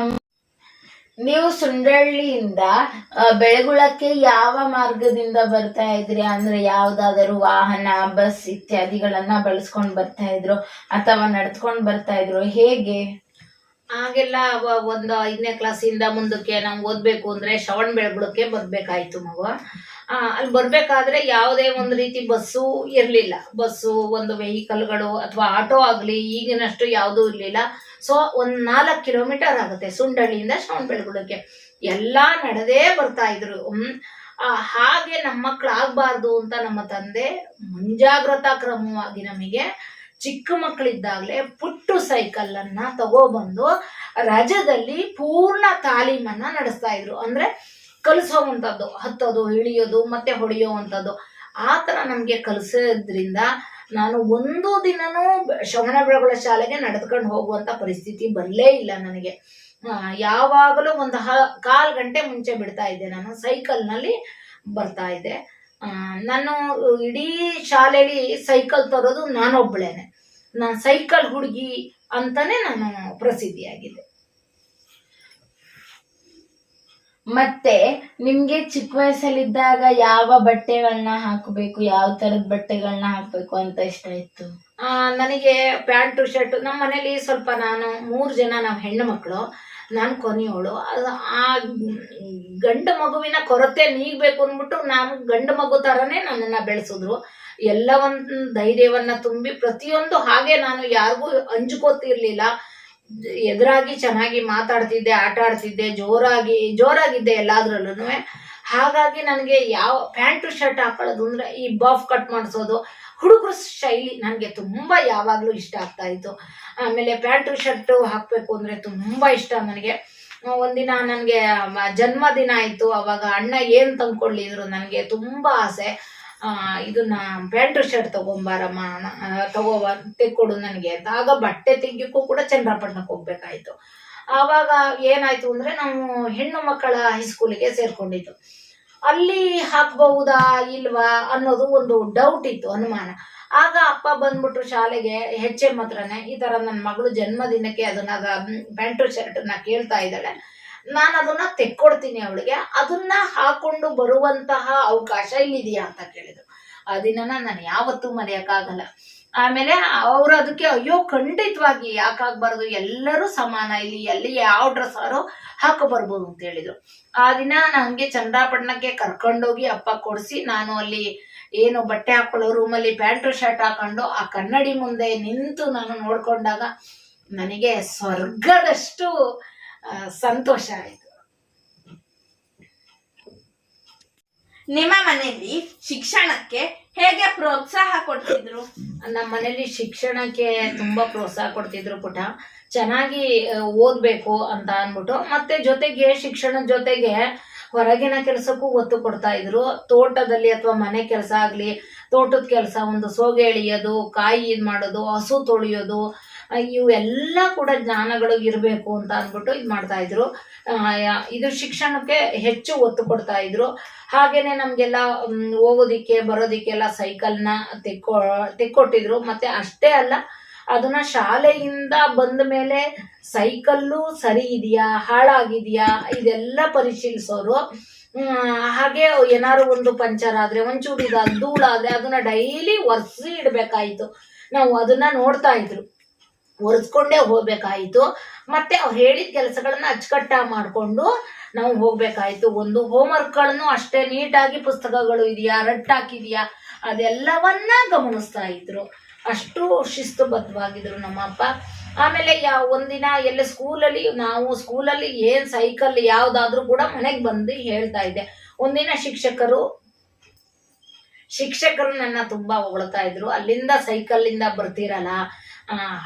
ನೀವು ಸುಂಡಳ್ಳಿಯಿಂದ ಬೆಳಗುಳಕ್ಕೆ ಯಾವ ಮಾರ್ಗದಿಂದ ಬರ್ತಾ ಇದ್ರಿ? ಅಂದ್ರೆ ಯಾವ್ದಾದ್ರು ವಾಹನ, ಬಸ್ ಇತ್ಯಾದಿಗಳನ್ನ ಬಳಸ್ಕೊಂಡ್ ಬರ್ತಾ ಇದ್ರು ಅಥವಾ ನಡ್ಸ್ಕೊಂಡ್ ಬರ್ತಾ ಇದ್ರು, ಹೇಗೆ? ಆಗೆಲ್ಲ ಒಂದು 5ನೇ ಕ್ಲಾಸಿಂದ ಮುಂದಕ್ಕೆ ನಾವು ಓದ್ಬೇಕು ಅಂದ್ರೆ ಶ್ರವಣ ಬೆಳಗುಳಕ್ಕೆ ಬರ್ಬೇಕಾಯ್ತು ಮಗು. ಅಲ್ಲಿ ಬರ್ಬೇಕಾದ್ರೆ ಯಾವುದೇ ಒಂದು ರೀತಿ ಬಸ್ಸು ಇರ್ಲಿಲ್ಲ. ಬಸ್ಸು, ಒಂದು ವೆಹಿಕಲ್ಗಳು ಅಥವಾ ಆಟೋ ಆಗ್ಲಿ ಈಗಿನಷ್ಟು ಯಾವುದೂ ಇರ್ಲಿಲ್ಲ. ಸೊ ಒಂದು 4 ಕಿಲೋಮೀಟರ್ ಆಗುತ್ತೆ ಸುಂಡಳ್ಳಿಯಿಂದ ಶ್ರವಣ ಬೆಳಗುಳಕ್ಕೆ. ಎಲ್ಲಾ ನಡೆದೇ ಬರ್ತಾ ಇದ್ರು. ಹಾಗೆ ನಮ್ಮ ಮಕ್ಕಳಾಗಬಾರ್ದು ಅಂತ ನಮ್ಮ ತಂದೆ ಮುಂಜಾಗ್ರತಾ ಕ್ರಮವಾಗಿ ನಮಗೆ ಚಿಕ್ಕ ಮಕ್ಕಳಿದ್ದಾಗಲೇ ಪುಟ್ಟು ಸೈಕಲ್ ಅನ್ನ ತಗೋಬಂದು ರಜದಲ್ಲಿ ಪೂರ್ಣ ತಾಲೀಮನ್ನ ನಡೆಸ್ತಾ ಇದ್ರು. ಅಂದ್ರೆ ಕಲಿಸೋವಂಥದ್ದು, ಹತ್ತೋದು, ಇಳಿಯೋದು, ಮತ್ತೆ ಹೊಡೆಯೋವಂಥದ್ದು. ಆ ಥರ ನಮಗೆ ಕಲಿಸೋದ್ರಿಂದ ನಾನು ಒಂದು ದಿನನೂ ಶ್ರವಣ ಬೆಳಗೊಳ ಶಾಲೆಗೆ ನಡೆದುಕೊಂಡು ಹೋಗುವಂಥ ಪರಿಸ್ಥಿತಿ ಬರಲೇ ಇಲ್ಲ ನನಗೆ. ಯಾವಾಗಲೂ ಒಂದು 1/4 ಗಂಟೆ ಮುಂಚೆ ಬಿಡ್ತಾ ಇದ್ದೆ. ನಾನು ಸೈಕಲ್ನಲ್ಲಿ ಬರ್ತಾ ಇದ್ದೆ. ನಾನು ಇಡೀ ಶಾಲೆಯಲ್ಲಿ ಸೈಕಲ್ ತರೋದು ನಾನೊಬ್ಳೇನೆ. ನಾನು ಸೈಕಲ್ ಹುಡುಗಿ ಅಂತಾನೆ ನಾನು ಪ್ರಸಿದ್ಧಿಯಾಗಿದ್ದೆ. ಮತ್ತೆ ನಿಮ್ಗೆ ಚಿಕ್ಕ ವಯಸ್ಸಲ್ಲಿದ್ದಾಗ ಯಾವ ಬಟ್ಟೆಗಳನ್ನ ಹಾಕಬೇಕು, ಯಾವ ತರದ ಬಟ್ಟೆಗಳನ್ನ ಹಾಕ್ಬೇಕು ಅಂತ ಇಷ್ಟ ಇತ್ತು? ನನಗೆ ಪ್ಯಾಂಟು ಶರ್ಟ್. ನಮ್ಮ ಮನೇಲಿ ಸ್ವಲ್ಪ ನಾನು 3 ಜನ, ನಾವು ಹೆಣ್ಣು ಮಕ್ಕಳು, ನಾನು ಕೊನೆಯವಳು. ಆ ಗಂಡು ಮಗುವಿನ ಕೊರತೆ ನೀಗಬೇಕು ಅಂದ್ಬಿಟ್ಟು ನಾನು ಗಂಡು ಮಗು ಥರನೇ ನನ್ನನ್ನು ಬೆಳೆಸಿದ್ರು. ಎಲ್ಲವನ್ನ ಧೈರ್ಯವನ್ನ ತುಂಬಿ ಪ್ರತಿಯೊಂದು ಹಾಗೆ ನಾನು ಯಾರಿಗೂ ಹಂಚ್ಕೋತಿರ್ಲಿಲ್ಲ. ಎದುರಾಗಿ ಚೆನ್ನಾಗಿ ಮಾತಾಡ್ತಿದ್ದೆ, ಆಟ ಆಡ್ತಿದ್ದೆ, ಜೋರಾಗಿದ್ದೆ ಎಲ್ಲಾದ್ರಲ್ಲೂ. ಹಾಗಾಗಿ ನನಗೆ ಯಾವ ಪ್ಯಾಂಟು ಶರ್ಟ್ ಹಾಕೊಳ್ಳೋದು ಅಂದ್ರೆ ಈ ಬಫ್ ಕಟ್ ಮಾಡಿಸೋದು, ಹುಡುಗರ ಶೈಲಿ ನನಗೆ ತುಂಬಾ ಯಾವಾಗ್ಲೂ ಇಷ್ಟ ಆಗ್ತಾ ಇತ್ತು. ಆಮೇಲೆ ಪ್ಯಾಂಟು ಶರ್ಟು ಹಾಕ್ಬೇಕು ಅಂದ್ರೆ ತುಂಬಾ ಇಷ್ಟ ನನಗೆ. ಒಂದಿನ ನನಗೆ ಜನ್ಮದಿನ ಆಯ್ತು, ಅವಾಗ ಅಣ್ಣ ಏನ್ ತಂದ್ಕೊಳ್ಳಿದ್ರು, ನನಗೆ ತುಂಬಾ ಆಸೆ, ಇದನ್ನ ಪ್ಯಾಂಟು ಶರ್ಟ್ ತಗೊಂಬಾರಮ್ಮ, ತೆಕ್ಕೊಡು ನನಗೆ ಅಂತ. ಆಗ ಬಟ್ಟೆ ತೆಗಿಯಕ್ಕೂ ಕೂಡ ಚನ್ನರಾಯಪಟ್ಟಣಕ್ಕೆ ಹೋಗ್ಬೇಕಾಯ್ತು. ಆವಾಗ ಏನಾಯ್ತು ಅಂದ್ರೆ ನಾವು ಹೆಣ್ಣು ಮಕ್ಕಳ ಹೈಸ್ಕೂಲಿಗೆ ಸೇರ್ಕೊಂಡಿದ್ದು. ಅಲ್ಲಿ ಹಾಕ್ಬಹುದಾ ಇಲ್ವಾ ಅನ್ನೋದು ಒಂದು ಡೌಟ್ ಇತ್ತು, ಅನುಮಾನ. ಆಗ ಅಪ್ಪ ಬಂದ್ಬಿಟ್ರು ಶಾಲೆಗೆ, HM ಹತ್ರನೇ, ಈ ತರ ನನ್ನ ಮಗಳು ಜನ್ಮದಿನಕ್ಕೆ ಅದನ್ನ ಪ್ಯಾಂಟು ಶರ್ಟ್ ನ ಕೇಳ್ತಾ ಇದ್ದಾಳೆ, ನಾನು ಅದನ್ನ ತೆಕ್ಕೊಡ್ತೀನಿ ಅವಳಿಗೆ, ಅದನ್ನ ಹಾಕೊಂಡು ಬರುವಂತಹ ಅವಕಾಶ ಇಲ್ಲಿದೆಯಾ ಅಂತ ಕೇಳಿದ್ರು. ಆ ದಿನನ ನಾನು ಯಾವತ್ತೂ ಮರೆಯಕ್ಕಾಗಲ್ಲ. ಆಮೇಲೆ ಅವ್ರು ಅದಕ್ಕೆ ಅಯ್ಯೋ ಖಂಡಿತವಾಗಿ ಯಾಕಾಗ್ಬಾರ್ದು, ಎಲ್ಲರೂ ಸಮಾನ, ಇಲ್ಲಿ ಎಲ್ಲಿ ಯಾವ ಡ್ರೆಸ್ ಆರೋ ಹಾಕೋ ಬರ್ಬೋದು ಅಂತ ಹೇಳಿದ್ರು. ಆ ದಿನ ನಂಗೆ ಚನ್ನರಾಯಪಟ್ಟಣಕ್ಕೆ ಕರ್ಕೊಂಡೋಗಿ ಅಪ್ಪ ಕೊಡಿಸಿ, ನಾನು ಅಲ್ಲಿ ಏನು ಬಟ್ಟೆ ಹಾಕೊಳ್ಳೋ ರೂಮಲ್ಲಿ ಪ್ಯಾಂಟು ಶರ್ಟ್ ಹಾಕೊಂಡು ಆ ಕನ್ನಡಿ ಮುಂದೆ ನಿಂತು ನಾನು ನೋಡ್ಕೊಂಡಾಗ ನನಗೆ ಸ್ವರ್ಗದಷ್ಟು ಸಂತೋಷ ಆಯ್ತು. ನಿಮ್ಮ ಮನೆಯಲ್ಲಿ ಶಿಕ್ಷಣಕ್ಕೆ ಹೇಗೆ ಪ್ರೋತ್ಸಾಹ ಕೊಡ್ತಿದ್ರು? ನಮ್ಮ ಮನೇಲಿ ಶಿಕ್ಷಣಕ್ಕೆ ತುಂಬಾ ಪ್ರೋತ್ಸಾಹ ಕೊಡ್ತಿದ್ರು ಪುಟ. ಚೆನ್ನಾಗಿ ಓದ್ಬೇಕು ಅಂತ ಅನ್ಬಿಟ್ಟು, ಮತ್ತೆ ಜೊತೆಗೆ ಶಿಕ್ಷಣದ ಜೊತೆಗೆ ಹೊರಗಿನ ಕೆಲಸಕ್ಕೂ ಒತ್ತು ಕೊಡ್ತಾ ಇದ್ರು. ತೋಟದಲ್ಲಿ ಅಥವಾ ಮನೆ ಕೆಲಸ ಆಗ್ಲಿ, ತೋಟದ ಕೆಲಸ, ಒಂದು ಸೋಗೆ ಎಳಿಯೋದು, ಕಾಯಿ ಇದ್ ಮಾಡೋದು, ಹಸು ತೊಳೆಯೋದು, ಇವೆಲ್ಲ ಕೂಡ ಜ್ಞಾನಗಳು ಇರಬೇಕು ಅಂತ ಅಂದ್ಬಿಟ್ಟು ಇದು ಮಾಡ್ತಾ ಇದ್ರು. ಇದು ಶಿಕ್ಷಣಕ್ಕೆ ಹೆಚ್ಚು ಒತ್ತು ಕೊಡ್ತಾ ಇದ್ರು. ಹಾಗೇನೆ ನಮ್ಗೆಲ್ಲ ಹೋಗೋದಿಕ್ಕೆ ಬರೋದಿಕ್ಕೆಲ್ಲ ಸೈಕಲ್ನ ತೆಕ್ಕೊಟ್ಟಿದ್ರು. ಮತ್ತೆ ಅಷ್ಟೇ ಅಲ್ಲ, ಅದನ್ನ ಶಾಲೆಯಿಂದ ಬಂದ ಮೇಲೆ ಸೈಕಲ್ಲು ಸರಿ ಇದೆಯಾ ಹಾಳಾಗಿದೆಯಾ ಇದೆಲ್ಲ ಪರಿಶೀಲಿಸೋರು. ಹಾಗೆ ಏನಾರು ಒಂದು ಪಂಚರ್ ಆದ್ರೆ, ಒಂಚೂರು ಧೂಳಾದ್ರೆ ಅದನ್ನ ಡೈಲಿ ಒರೆಸಿ ಇಡ್ಬೇಕಾಯ್ತು. ನಾವು ಅದನ್ನ ನೋಡ್ತಾ ಇದ್ರು, ಒರೆಸ್ಕೊಂಡೇ ಹೋಗ್ಬೇಕಾಯ್ತು. ಮತ್ತೆ ಅವ್ರು ಹೇಳಿದ ಕೆಲಸಗಳನ್ನ ಅಚ್ಚುಕಟ್ಟಾಗಿ ಮಾಡ್ಕೊಂಡು ನಾವು ಹೋಗ್ಬೇಕಾಯ್ತು. ಒಂದು ಹೋಮ್ವರ್ಕ್ಗಳನ್ನು ಅಷ್ಟೇ ನೀಟಾಗಿ ಪುಸ್ತಕಗಳು ಇದೆಯಾ, ರಟ್ಟಾಕಿದ್ಯಾ, ಅದೆಲ್ಲವನ್ನ ಗಮನಿಸ್ತಾ ಇದ್ರು. ಅಷ್ಟು ಶಿಸ್ತುಬದ್ಧವಾಗಿದ್ರು ನಮ್ಮ ಅಪ್ಪ. ಆಮೇಲೆ ಒಂದಿನ ಎಲ್ಲ ಸ್ಕೂಲಲ್ಲಿ ಏನ್ ಸೈಕಲ್ ಯಾವ್ದಾದ್ರು ಕೂಡ ಮನೆಗೆ ಬಂದು ಹೇಳ್ತಾ ಇದ್ದೆ. ಒಂದಿನ ಶಿಕ್ಷಕರು ನನ್ನ ತುಂಬಾ ಹೊಗಳ್ತಾ ಇದ್ರು. ಅಲ್ಲಿಂದ ಸೈಕಲ್ಲಿಂದ ಬರ್ತಿರಲ್ಲ,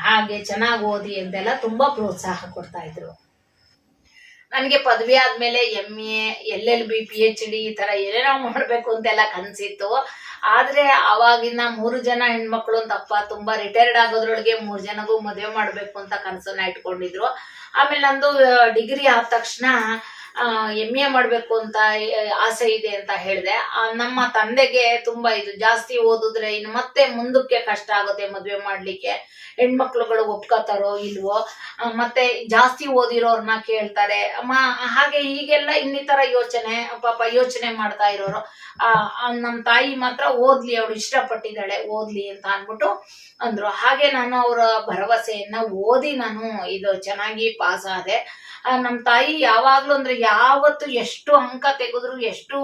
ಹಾಗೆ ಚೆನ್ನಾಗಿ ಓದಿ ಅಂತೆಲ್ಲ ತುಂಬಾ ಪ್ರೋತ್ಸಾಹ ಕೊಡ್ತಾ ಇದ್ರು. ನನಗೆ ಪದವಿ ಆದ್ಮೇಲೆ MA, LLB, PhD ಈ ತರ ಏನೇನೋ ಮಾಡ್ಬೇಕು ಅಂತೆಲ್ಲ ಕನ್ಸಿತ್ತು. ಆದ್ರೆ ಅವಾಗಿನ 3 ಜನ ಹೆಣ್ಮಕ್ಳು ಅಂತ ಅಪ್ಪ ತುಂಬಾ ರಿಟೈರ್ಡ್ ಆಗೋದ್ರೊಳಗೆ 3 ಜನಗೂ ಮದುವೆ ಮಾಡ್ಬೇಕು ಅಂತ ಕನಸನ್ನ ಇಟ್ಕೊಂಡಿದ್ರು. ಆಮೇಲೆ ನಂದು ಡಿಗ್ರಿ ಆದ ತಕ್ಷಣ MA ಮಾಡ್ಬೇಕು ಅಂತ ಆಸೆ ಇದೆ ಅಂತ ಹೇಳಿದೆ. ನಮ್ಮ ತಂದೆಗೆ ತುಂಬಾ ಇದು ಜಾಸ್ತಿ ಓದಿದ್ರೆ ಇನ್ನು ಮತ್ತೆ ಮುಂದಕ್ಕೆ ಕಷ್ಟ ಆಗುತ್ತೆ ಮದ್ವೆ ಮಾಡ್ಲಿಕ್ಕೆ, ಹೆಣ್ಮಕ್ಳುಗಳು ಒಪ್ಕೋತಾರೋ ಇಲ್ವೋ, ಮತ್ತೆ ಜಾಸ್ತಿ ಓದಿರೋರ್ನ ಕೇಳ್ತಾರೆ, ಹಾಗೆ ಹೀಗೆಲ್ಲ ಇನ್ನಿತರ ಯೋಚನೆ ಮಾಡ್ತಾ ಇರೋರು. ನಮ್ ತಾಯಿ ಮಾತ್ರ ಓದ್ಲಿ, ಅವಳು ಇಷ್ಟಪಟ್ಟಿದ್ದಾಳೆ ಓದ್ಲಿ ಅಂತ ಅನ್ಬಿಟ್ಟು ಅಂದ್ರು. ಹಾಗೆ ನಾನು ಅವರ ಭರವಸೆಯನ್ನ ಓದಿ ನಾನು ಇದು ಚೆನ್ನಾಗಿ ಪಾಸ್ ಆದೆ. ನಮ್ ತಾಯಿ ಯಾವಾಗ್ಲೂ ಅಂದ್ರೆ ಯಾವತ್ತು ಎಷ್ಟು ಅಂಕ ತೆಗೆದ್ರು, ಎಷ್ಟು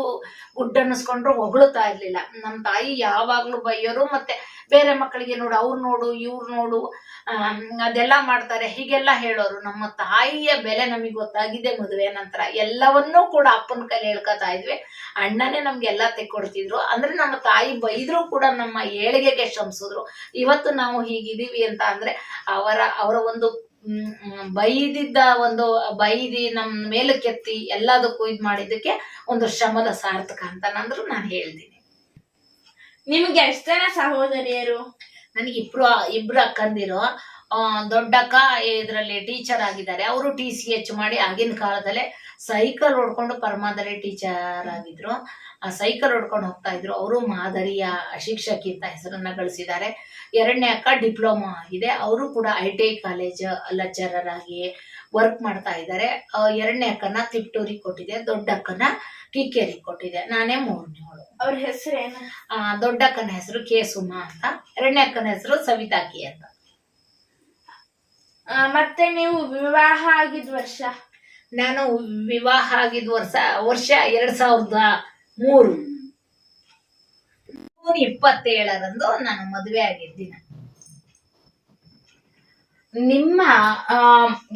ಗುಡ್ ಅನ್ನಿಸ್ಕೊಂಡ್ರು ಹೊಗಳುತ್ತಾ ಇರ್ಲಿಲ್ಲ. ನಮ್ ತಾಯಿ ಯಾವಾಗ್ಲೂ ಬೈಯೋರು. ಮತ್ತೆ ಬೇರೆ ಮಕ್ಕಳಿಗೆ ನೋಡು, ಅವ್ರು ನೋಡು, ಇವ್ರು ನೋಡು, ಅದೆಲ್ಲ ಮಾಡ್ತಾರೆ, ಹೀಗೆಲ್ಲ ಹೇಳೋರು. ನಮ್ಮ ತಾಯಿಯ ಬೆಲೆ ನಮಗೆ ಗೊತ್ತಾಗಿದೆ ಮದುವೆ ನಂತರ. ಎಲ್ಲವನ್ನೂ ಕೂಡ ಅಪ್ಪನ ಕೈಲಿ ಹೇಳ್ಕೊತಾ ಇದ್ವಿ. ಅಣ್ಣನೇ ನಮ್ಗೆಲ್ಲ ತೆಕ್ಕೊಡ್ತಿದ್ರು. ಅಂದ್ರೆ ನಮ್ಮ ತಾಯಿ ಬೈದ್ರು ಕೂಡ ನಮ್ಮ ಏಳಿಗೆಗೆ ಶ್ರಮಿಸಿದ್ರು. ಇವತ್ತು ನಾವು ಹೀಗಿದೀವಿ ಅಂತ ಅಂದ್ರೆ ಅವರ ಒಂದು ಬೈದಿ ನಮ್ ಮೇಲಕ್ಕೆತ್ತಿ ಎಲ್ಲದಕ್ಕೂ ಇದ್ ಮಾಡಿದ್ದಕ್ಕೆ ಒಂದು ಶ್ರಮದ ಸಾರ್ಥಕ ಅಂತ ನಾನು ಹೇಳ್ತೀನಿ. ನಿಮ್ಗೆ ಎಷ್ಟು ಜನ ಸಹೋದರಿಯರು? ನನಗೆ ಇಬ್ರು ಅಕ್ಕಂದಿರು. ದೊಡ್ಡಕ್ಕ ಇದ್ರಲ್ಲಿ ಟೀಚರ್ ಆಗಿದ್ದಾರೆ. ಅವರು TCH ಮಾಡಿ ಆಗಿನ ಕಾಲದಲ್ಲೇ ಸೈಕಲ್ ಹೊಡ್ಕೊಂಡು ಪರಮಾದರಿ ಟೀಚರ್ ಆಗಿದ್ರು. ಆ ಸೈಕಲ್ ಹೊಡ್ಕೊಂಡು ಹೋಗ್ತಾ ಇದ್ರು. ಅವರು ಮಾದರಿಯ ಶಿಕ್ಷಕಿ ಅಂತ ಹೆಸರನ್ನ ಗಳಿಸಿದ್ದಾರೆ. ಎರಡನೇ ಅಕ್ಕ ಡಿಪ್ಲೊಮಾ ಆಗಿದೆ. ಅವರು ಕೂಡ ITI ಕಾಲೇಜ್ ಲೆಕ್ಚರರ್ ಆಗಿ ವರ್ಕ್ ಮಾಡ್ತಾ ಇದ್ದಾರೆ. ಎರಡನೇ ಅಕ್ಕನ ತಿಪ್ಟೂರಿಗೆ ಕೊಟ್ಟಿದೆ, ದೊಡ್ಡ ಅಕ್ಕನ ಕಿಕ್ಕೇರಿಗೆ ಕೊಟ್ಟಿದೆ. ನಾನೇ 3ನೇವಳು. ಅವ್ರ ಹೆಸರೇನು? ದೊಡ್ಡ ಅಕ್ಕನ ಹೆಸರು K. ಸುಮಾ ಅಂತ, ಎರಡನೇ ಅಕ್ಕನ ಹೆಸರು ಸವಿತಾಕಿ ಅಂತ. ಮತ್ತೆ ನೀವು ವಿವಾಹ ಆಗಿದ್ ವರ್ಷ? ನಾನು ವಿವಾಹ ಆಗಿದ್ ವರ್ಷ 2003 ಜೂನ್ 27ರಂದು ನಾನು ಮದುವೆ ಆಗಿದ್ದಿನ. ನಿಮ್ಮ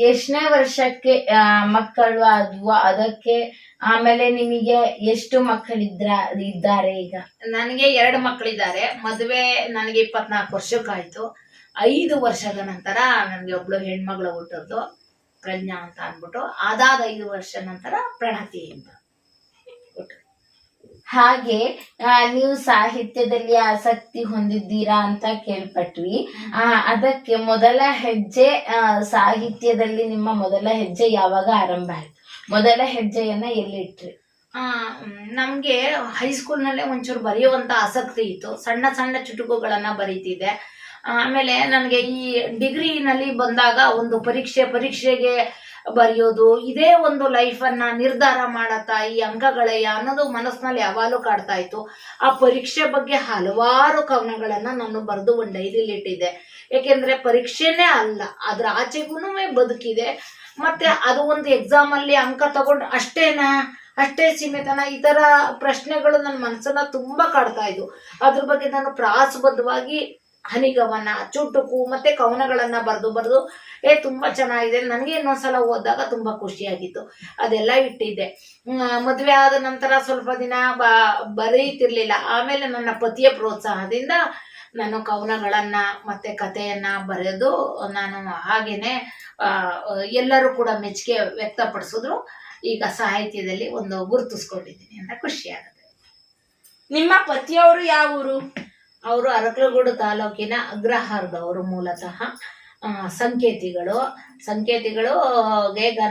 ಎಷ್ಟನೇ ವರ್ಷಕ್ಕೆ ಮಕ್ಕಳು ಆದ್ವು, ಅದಕ್ಕೆ ಆಮೇಲೆ ನಿಮಗೆ ಎಷ್ಟು ಇದ್ದಾರೆ ಈಗ? ನನಗೆ 2 ಮಕ್ಕಳಿದ್ದಾರೆ. ಮದುವೆ ನನಗೆ 24 ವರ್ಷಕ್ಕಾಯ್ತು. 5 ವರ್ಷದ ನಂತರ ನನಗೆ ಒಬ್ಳು ಹೆಣ್ಮಗಳು ಹುಟ್ಟಿದ್ದು, ಪ್ರಜ್ಞಾ ಅಂತ ಅಂದ್ಬಿಟ್ಟು. ಅದಾದ 5 ವರ್ಷ ನಂತರ ಪ್ರಣತಿ ಅಂತ. ಹಾಗೆ ನೀವು ಸಾಹಿತ್ಯದಲ್ಲಿ ಆಸಕ್ತಿ ಹೊಂದಿದ್ದೀರಾ ಅಂತ ಕೇಳ್ಪಟ್ವಿ. ಅದಕ್ಕೆ ಮೊದಲ ಹೆಜ್ಜೆ ಸಾಹಿತ್ಯದಲ್ಲಿ ನಿಮ್ಮ ಮೊದಲ ಹೆಜ್ಜೆ ಯಾವಾಗ ಆರಂಭ ಆಯ್ತು? ಮೊದಲ ಹೆಜ್ಜೆಯನ್ನ ಎಲ್ಲಿಟ್ರಿ? ನಮ್ಗೆ ಹೈಸ್ಕೂಲ್ನಲ್ಲೇ ಒಂಚೂರು ಬರೆಯುವಂತ ಆಸಕ್ತಿ ಇತ್ತು. ಸಣ್ಣ ಸಣ್ಣ ಚುಟುಕುಗಳನ್ನ ಬರೀತಿದ್ದೆ. ಆಮೇಲೆ ನನಗೆ ಈ ಡಿಗ್ರಿನಲ್ಲಿ ಬಂದಾಗ ಒಂದು ಪರೀಕ್ಷೆಗೆ ಬರೆಯೋದು, ಇದೇ ಒಂದು ಲೈಫನ್ನ ನಿರ್ಧಾರ ಮಾಡತ್ತಾ ಈ ಅಂಕಗಳಯ್ಯ ಅನ್ನೋದು ಮನಸ್ಸಿನಲ್ಲಿ ಯಾವಾಗಲೂ ಕಾಡ್ತಾ ಇತ್ತು. ಆ ಪರೀಕ್ಷೆ ಬಗ್ಗೆ ಹಲವಾರು ಕವನಗಳನ್ನ ನಾನು ಬರೆದು ಒಂದು ಡೈರಿಲಿ ಇಟ್ಟಿದ್ದೆ. ಯಾಕೆಂದ್ರೆ ಪರೀಕ್ಷೆನೇ ಅಲ್ಲ, ಅದ್ರ ಆಚೆಗೂ ಬದುಕಿದೆ. ಮತ್ತೆ ಅದು ಒಂದು ಎಕ್ಸಾಮ್ ಅಲ್ಲಿ ಅಂಕ ತಗೊಂಡು ಅಷ್ಟೇ ಸೀಮಿತನ, ಈ ತರ ಪ್ರಶ್ನೆಗಳು ನನ್ನ ಮನಸ್ಸನ್ನ ತುಂಬಾ ಕಾಡ್ತಾ ಇದ್ವು. ಅದ್ರ ಬಗ್ಗೆ ನಾನು ಪ್ರಾಸಬದ್ಧವಾಗಿ ಹನಿಗವನ, ಚುಟುಕು ಮತ್ತೆ ಕವನಗಳನ್ನ ಬರೆದು ತುಂಬಾ ಚೆನ್ನಾಗಿದೆ. ನನಗೆ ಇನ್ನೊಂದ್ಸಲ ಓದಿದಾಗ ತುಂಬಾ ಖುಷಿಯಾಗಿತ್ತು. ಅದೆಲ್ಲ ಇಟ್ಟಿದ್ದೆ. ಮದುವೆ ಆದ ನಂತರ ಸ್ವಲ್ಪ ದಿನ ಬರೀತಿರ್ಲಿಲ್ಲ. ಆಮೇಲೆ ನನ್ನ ಪತಿಯ ಪ್ರೋತ್ಸಾಹದಿಂದ ನಾನು ಕವನಗಳನ್ನ ಮತ್ತೆ ಕಥೆಯನ್ನ ಬರೆದು ನಾನು ಹಾಗೇನೆ ಎಲ್ಲರೂ ಕೂಡ ಮೆಚ್ಚುಗೆ ವ್ಯಕ್ತಪಡಿಸಿದ್ರು. ಈಗ ಸಾಹಿತ್ಯದಲ್ಲಿ ಒಂದು ಗುರುತಿಸ್ಕೊಂಡಿದ್ದೀನಿ ಅಂತ ಖುಷಿ ಆಗುತ್ತೆ. ನಿಮ್ಮ ಪತಿಯವರು ಯಾವ ಊರು? ಅವರು ಅರಕಲಗೂಡು ತಾಲೂಕಿನ ಅಗ್ರಹಾರದವರು. ಮೂಲತಃ ಸಂಕೇತಿಗಳಿಗೆ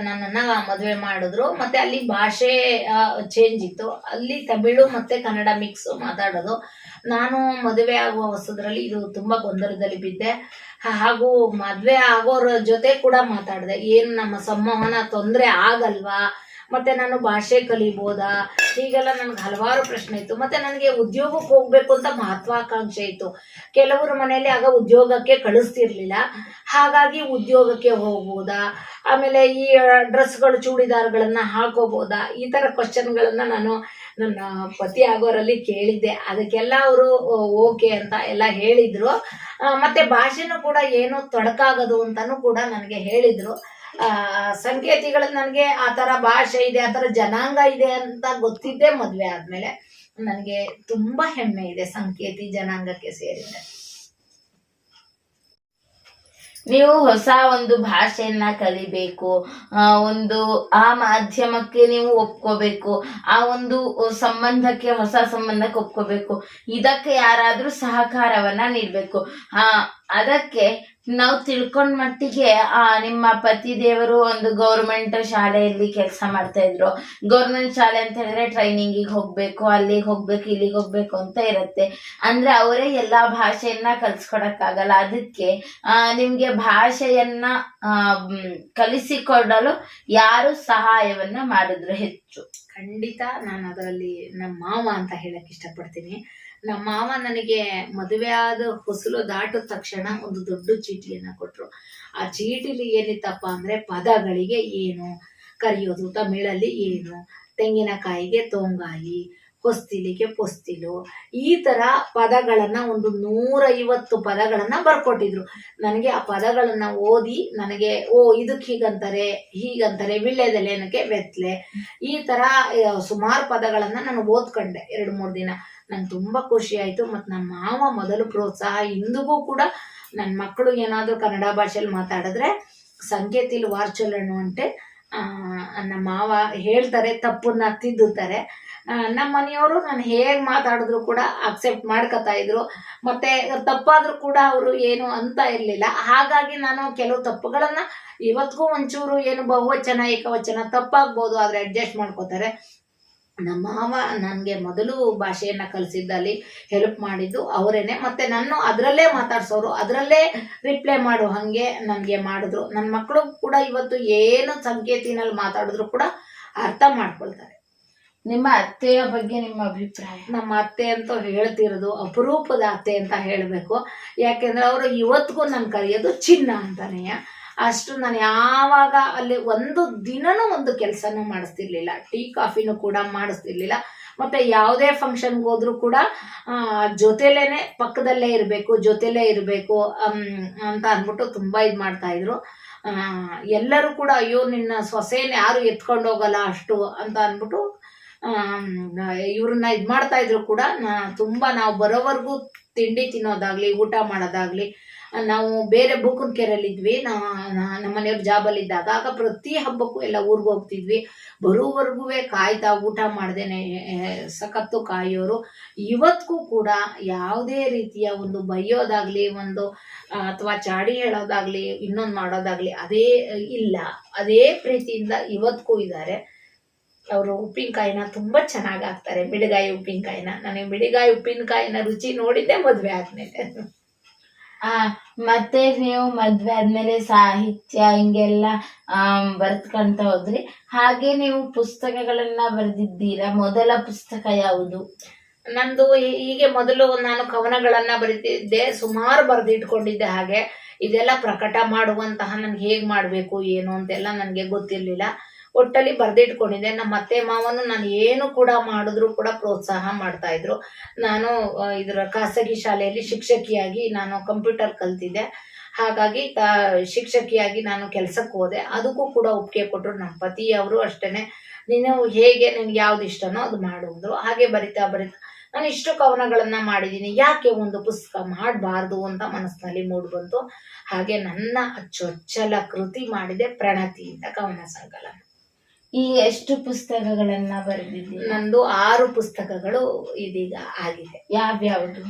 ನನ್ನನ್ನ ಮದುವೆ ಮಾಡಿದ್ರು. ಮತ್ತೆ ಅಲ್ಲಿ ಭಾಷೆ ಚೇಂಜ್ ಇತ್ತು. ಅಲ್ಲಿ ತಮಿಳು ಮತ್ತೆ ಕನ್ನಡ ಮಿಕ್ಸ್ ಮಾತಾಡೋದು. ನಾನು ಮದುವೆ ಆಗುವ ಹೊಸದ್ರಲ್ಲಿ ಇದು ತುಂಬಾ ಗೊಂದಲದಲ್ಲಿ ಬಿದ್ದೆ. ಹಾಗೂ ಮದುವೆ ಆಗೋರ ಜೊತೆ ಕೂಡ ಮಾತಾಡಿದೆ, ಏನು ನಮ್ಮ ಸಂವಹನ ತೊಂದರೆ ಆಗಲ್ವಾ, ಮತ್ತೆ ನಾನು ಭಾಷೆ ಕಲಿಬೋದಾ, ಹೀಗೆಲ್ಲ ನನ್ಗೆ ಹಲವಾರು ಪ್ರಶ್ನೆ ಇತ್ತು. ಮತ್ತೆ ನನಗೆ ಉದ್ಯೋಗಕ್ಕೆ ಹೋಗ್ಬೇಕು ಅಂತ ಮಹತ್ವಾಕಾಂಕ್ಷೆ ಇತ್ತು. ಕೆಲವರು ಮನೆಯಲ್ಲಿ ಆಗ ಉದ್ಯೋಗಕ್ಕೆ ಕಳಿಸ್ತಿರ್ಲಿಲ್ಲ. ಹಾಗಾಗಿ ಉದ್ಯೋಗಕ್ಕೆ ಹೋಗ್ಬೋದಾ, ಆಮೇಲೆ ಈ ಡ್ರೆಸ್ಗಳು ಚೂಡಿದಾರ್ಗಳನ್ನ ಹಾಕೋಬೋದಾ, ಈ ತರ ಕ್ವಶನ್ಗಳನ್ನ ನಾನು ನನ್ನ ಪತಿ ಆಗೋರಲ್ಲಿ ಕೇಳಿದ್ದೆ. ಅದಕ್ಕೆಲ್ಲ ಅವರು ಓಕೆ ಅಂತ ಎಲ್ಲ ಹೇಳಿದ್ರು. ಮತ್ತೆ ಭಾಷೆನೂ ಕೂಡ ಏನು ತೊಡಕಾಗದು ಅಂತಾನು ಕೂಡ ನನಗೆ ಹೇಳಿದ್ರು. ಸಂಕೇತಿಗಳಲ್ಲಿ ನನಗೆ ಆ ತರ ಭಾಷೆ ಇದೆ, ಆ ತರ ಜನಾಂಗ ಇದೆ ಅಂತ ಗೊತ್ತಿದ್ದೆ. ಮದ್ವೆ ಆದ್ಮೇಲೆ ನನಗೆ ತುಂಬಾ ಹೆಮ್ಮೆ ಇದೆ ಸಂಕೇತಿ ಜನಾಂಗಕ್ಕೆ ಸೇರಿದೆ. ನೀವು ಹೊಸ ಒಂದು ಭಾಷೆಯನ್ನ ಕಲಿಬೇಕು, ಒಂದು ಆ ಮಾಧ್ಯಮಕ್ಕೆ ನೀವು ಒಪ್ಕೋಬೇಕು, ಆ ಒಂದು ಹೊಸ ಸಂಬಂಧಕ್ಕೆ ಒಪ್ಕೋಬೇಕು. ಇದಕ್ಕೆ ಯಾರಾದ್ರೂ ಸಹಕಾರವನ್ನ ನೀಡ್ಬೇಕು. ಅದಕ್ಕೆ ನಾವು ತಿಳ್ಕೊಂಡ ಮಟ್ಟಿಗೆ ನಿಮ್ಮ ಪತಿ ದೇವರು ಒಂದು ಗೌರ್ಮೆಂಟ್ ಶಾಲೆಯಲ್ಲಿ ಕೆಲಸ ಮಾಡ್ತಾ ಇದ್ರು. ಗೌರ್ಮೆಂಟ್ ಶಾಲೆ ಅಂತ ಹೇಳಿದ್ರೆ ಟ್ರೈನಿಂಗಿಗೆ ಹೋಗ್ಬೇಕು, ಅಲ್ಲಿಗೆ ಹೋಗ್ಬೇಕು, ಇಲ್ಲಿಗೆ ಹೋಗ್ಬೇಕು ಅಂತ ಇರುತ್ತೆ. ಅಂದ್ರೆ ಅವರೇ ಎಲ್ಲಾ ಭಾಷೆಯನ್ನ ಕಲ್ಸ್ಕೊಡಕ್ಕಾಗಲ್ಲ. ಅದಕ್ಕೆ ನಿಮ್ಗೆ ಭಾಷೆಯನ್ನ ಕಲಿಸಿಕೊಡಲು ಯಾರು ಸಹಾಯವನ್ನ ಮಾಡಿದ್ರು ಹೆಚ್ಚು? ಖಂಡಿತ ನಾನು ಅದರಲ್ಲಿ ನಮ್ಮ ಮಾವ ಅಂತ ಹೇಳಕ್ ಇಷ್ಟಪಡ್ತೀನಿ. ನಮ್ಮ ಮಾವ ನನಗೆ ಮದುವೆ ಆದ ಹೊಸಲು ದಾಟಿದ ತಕ್ಷಣ ಒಂದು ದೊಡ್ಡ ಚೀಟಿಯನ್ನ ಕೊಟ್ರು. ಆ ಚೀಟಿಲಿ ಏನಿತ್ತಪ್ಪ ಅಂದ್ರೆ ಪದಗಳಿಗೆ ಏನು ಕರೆಯೋದು, ತಮಿಳಲ್ಲಿ ಏನು, ತೆಂಗಿನಕಾಯಿಗೆ ತೋಂಗಾಯಿ, ಹೊಸ್ತಿಲಿಗೆ ಪೊಸ್ತಿಲು, ಈ ತರ ಪದಗಳನ್ನ ಒಂದು 150 ಪದಗಳನ್ನ ಬರ್ಕೊಟ್ಟಿದ್ರು. ನನಗೆ ಆ ಪದಗಳನ್ನ ಓದಿ ನನಗೆ ಇದಕ್ಕೆ ಹೀಗಂತಾರೆ ವಿಳ್ಳೆದೆಲೆನಕ್ಕೆ ಬೆತ್ತಲೆ, ಈ ತರ ಸುಮಾರು ಪದಗಳನ್ನ ನಾನು ಓದ್ಕೊಂಡೆ 2-3 ದಿನ. ನಂಗೆ ತುಂಬಾ ಖುಷಿ ಆಯ್ತು. ಮತ್ತು ನಮ್ಮ ಮಾವ ಮೊದಲು ಪ್ರೋತ್ಸಾಹ, ಇಂದಿಗೂ ಕೂಡ ನನ್ನ ಮಕ್ಕಳು ಏನಾದರೂ ಕನ್ನಡ ಭಾಷೆಯಲ್ಲಿ ಮಾತಾಡಿದ್ರೆ ಸಂಕೇತಿಲ್ ವಾರ್ಚಲಣ್ಣು ಅಂತೆ ನಮ್ಮ ಮಾವ ಹೇಳ್ತಾರೆ, ತಪ್ಪನ್ನ ತಿದ್ದುತ್ತಾರೆ. ನಮ್ಮ ಮನೆಯವರು ನಾನು ಹೇಗೆ ಮಾತಾಡಿದ್ರು ಕೂಡ ಅಕ್ಸೆಪ್ಟ್ ಮಾಡ್ಕೊತಾ ಇದ್ರು. ಮತ್ತೆ ತಪ್ಪಾದ್ರೂ ಕೂಡ ಅವರು ಏನು ಅಂತ ಇರಲಿಲ್ಲ. ಹಾಗಾಗಿ ನಾನು ಕೆಲವು ತಪ್ಪುಗಳನ್ನ ಇವತ್ತಿಗೂ ಒಂಚೂರು ಏನು ಬಹುವಚನ ಏಕವಚನ ತಪ್ಪಾಗ್ಬೋದು, ಆದ್ರೆ ಅಡ್ಜಸ್ಟ್ ಮಾಡ್ಕೋತಾರೆ. ನಮ್ಮ ಮಾವ ನನಗೆ ಮೊದಲು ಭಾಷೆಯನ್ನ ಕಲಿಸಿದ್ದಲ್ಲಿ ಹೆಲ್ಪ್ ಮಾಡಿದ್ದು ಅವರೇನೆ. ಮತ್ತೆ ನಾನು ಅದರಲ್ಲೇ ಮಾತಾಡ್ಸೋರು, ಅದರಲ್ಲೇ ರಿಪ್ಲೈ ಮಾಡೋ ಹಂಗೆ ನನಗೆ ಮಾಡಿದ್ರು. ನನ್ನ ಮಕ್ಕಳು ಕೂಡ ಇವತ್ತು ಏನು ಸಂಕೇತಿನಲ್ಲಿ ಮಾತಾಡಿದ್ರು ಕೂಡ ಅರ್ಥ ಮಾಡ್ಕೊಳ್ತಾರೆ. ನಿಮ್ಮ ಅತ್ತೆಯ ಬಗ್ಗೆ ನಿಮ್ಮ ಅಭಿಪ್ರಾಯ? ನಮ್ಮ ಅತ್ತೆ ಅಂತೂ ಹೇಳ್ತಿರೋದು ಅಪರೂಪದ ಅತ್ತೆ ಅಂತ ಹೇಳಬೇಕು. ಯಾಕೆಂದ್ರೆ ಅವರು ಇವತ್ತಿಗೂ ನಾನು ಕರೆಯೋದು ಚಿನ್ನ ಅಂತಾನೆ. ಅಷ್ಟು ನಾನು ಯಾವಾಗ ಅಲ್ಲಿ ಒಂದು ದಿನನೂ ಒಂದು ಕೆಲಸನೂ ಮಾಡಿಸ್ತಿರ್ಲಿಲ್ಲ, ಟೀ ಕಾಫಿನೂ ಕೂಡ ಮಾಡಿಸ್ತಿರ್ಲಿಲ್ಲ. ಮತ್ತೆ ಯಾವುದೇ ಫಂಕ್ಷನ್ಗೆ ಹೋದ್ರು ಕೂಡ ಜೊತೆಲೇನೆ ಪಕ್ಕದಲ್ಲೇ ಇರಬೇಕು ಅಂತ ಅಂದ್ಬಿಟ್ಟು ತುಂಬಾ ಇದು ಮಾಡ್ತಾ ಇದ್ರು. ಎಲ್ಲರೂ ಕೂಡ ಅಯ್ಯೋ ನಿನ್ನ ಸೊಸೆನ ಯಾರು ಎತ್ಕೊಂಡು ಹೋಗಲ್ಲ ಅಷ್ಟು ಅಂತ ಅಂದ್ಬಿಟ್ಟು ಇವ್ರನ್ನ ಇದು ಮಾಡ್ತಾ ಇದ್ರು ಕೂಡ ತುಂಬಾ ನಾವು ಬರೋವರೆಗೂ ತಿಂಡಿ ತಿನ್ನೋದಾಗ್ಲಿ ಊಟ ಮಾಡೋದಾಗ್ಲಿ. ನಾವು ಬೇರೆ ಬೂಕನಕೆರೆಯಲ್ಲಿ ಇದ್ವಿ, ನಮ್ಮ ಮನೆಯವ್ರ ಜಾಬಲ್ಲಿ ಇದ್ದಾಗ. ಆಗ ಪ್ರತಿ ಹಬ್ಬಕ್ಕೂ ಎಲ್ಲ ಊರಿಗೆ ಹೋಗ್ತಿದ್ವಿ. ಬರೋವರೆಗೂ ಕಾಯ್ತಾ ಊಟ ಮಾಡ್ದೇನೆ ಸಖತ್ತು ಕಾಯೋರು. ಇವತ್ತಿಗೂ ಕೂಡ ಯಾವುದೇ ರೀತಿಯ ಒಂದು ಬೈಯೋದಾಗ್ಲಿ ಒಂದು ಅಥವಾ ಚಾಡಿ ಹೇಳೋದಾಗ್ಲಿ ಇನ್ನೊಂದು ಮಾಡೋದಾಗ್ಲಿ ಅದೇ ಇಲ್ಲ. ಅದೇ ಪ್ರೀತಿಯಿಂದ ಇವತ್ತಿಗೂ ಇದ್ದಾರೆ. ಅವರು ಉಪ್ಪಿನಕಾಯಿನ ತುಂಬಾ ಚೆನ್ನಾಗಿ ಹಾಕ್ತಾರೆ, ಮಿಡಿಗಾಯಿ ಉಪ್ಪಿನಕಾಯಿನ. ನನಗೆ ಮಿಡಿಗಾಯಿ ಉಪ್ಪಿನಕಾಯಿನ ರುಚಿ ನೋಡಿದ್ದೆ ಮದ್ವೆ ಆದ್ಮೇಲೆ. ಮತ್ತೆ ನೀವು ಮದ್ವೆ ಆದ್ಮೇಲೆ ಸಾಹಿತ್ಯ ಹಿಂಗೆಲ್ಲ ಬರ್ತ್ಕೊಂತ ಹೋದ್ರಿ. ಹಾಗೆ ನೀವು ಪುಸ್ತಕಗಳನ್ನ ಬರೆದಿದ್ದೀರಾ. ಮೊದಲ ಪುಸ್ತಕ ಯಾವುದು? ನಂದು ಹೀಗೆ ಮೊದಲು ನಾನು ಕವನಗಳನ್ನ ಬರೀತಿದ್ದೆ, ಸುಮಾರು ಬರೆದಿಟ್ಕೊಂಡಿದ್ದೆ. ಹಾಗೆ ಇದೆಲ್ಲ ಪ್ರಕಟ ಮಾಡುವಂತಹ ನನ್ಗೆ ಹೇಗ್ ಮಾಡ್ಬೇಕು ಏನು ಅಂತೆಲ್ಲ ನನ್ಗೆ ಗೊತ್ತಿರ್ಲಿಲ್ಲ. ಒಟ್ಟಲ್ಲಿ ಬರೆದಿಟ್ಕೊಂಡಿದ್ದೆ. ನಮ್ಮ ಅತ್ತೆ ಮಾವನು ನಾನು ಏನು ಕೂಡ ಮಾಡಿದ್ರು ಕೂಡ ಪ್ರೋತ್ಸಾಹ ಮಾಡ್ತಾ ಇದ್ರು. ನಾನು ಇದರ ಖಾಸಗಿ ಶಾಲೆಯಲ್ಲಿ ಶಿಕ್ಷಕಿಯಾಗಿ ನಾನು ಕಂಪ್ಯೂಟರ್ ಕಲ್ತಿದ್ದೆ. ಹಾಗಾಗಿ ಶಿಕ್ಷಕಿಯಾಗಿ ನಾನು ಕೆಲ್ಸಕ್ಕೆ ಹೋದೆ. ಅದಕ್ಕೂ ಕೂಡ ಒಪ್ಪಿಗೆ ಕೊಟ್ಟರು. ನಮ್ಮ ಪತಿ ಅವರು ಅಷ್ಟೇನೆ, ನೀನು ಹೇಗೆ ನಿನ್ಗೆ ಯಾವ್ದು ಇಷ್ಟನೋ ಅದು ಮಾಡುವುದು. ಹಾಗೆ ಬರಿತಾ ನಾನು ಇಷ್ಟು ಕವನಗಳನ್ನ ಮಾಡಿದ್ದೀನಿ, ಯಾಕೆ ಒಂದು ಪುಸ್ತಕ ಮಾಡಬಾರ್ದು ಅಂತ ಮನಸ್ಸಿನಲ್ಲಿ ಮೂಡ್ ಬಂತು. ಹಾಗೆ ನನ್ನ ಚೊಚ್ಚಲ ಕೃತಿ ಮಾಡಿದೆ ಪ್ರಣತಿ ಅಂತ ಕವನ ಸಂಕಲನ. ಈ ಎಷ್ಟು ಪುಸ್ತಕಗಳನ್ನ ಬರೆದಿದ್ದೀರಿ? ನಂದು 6 ಪುಸ್ತಕಗಳು ಇದೀಗ ಆಗಿದೆ. ಯಾವ್ಯಾವುದು?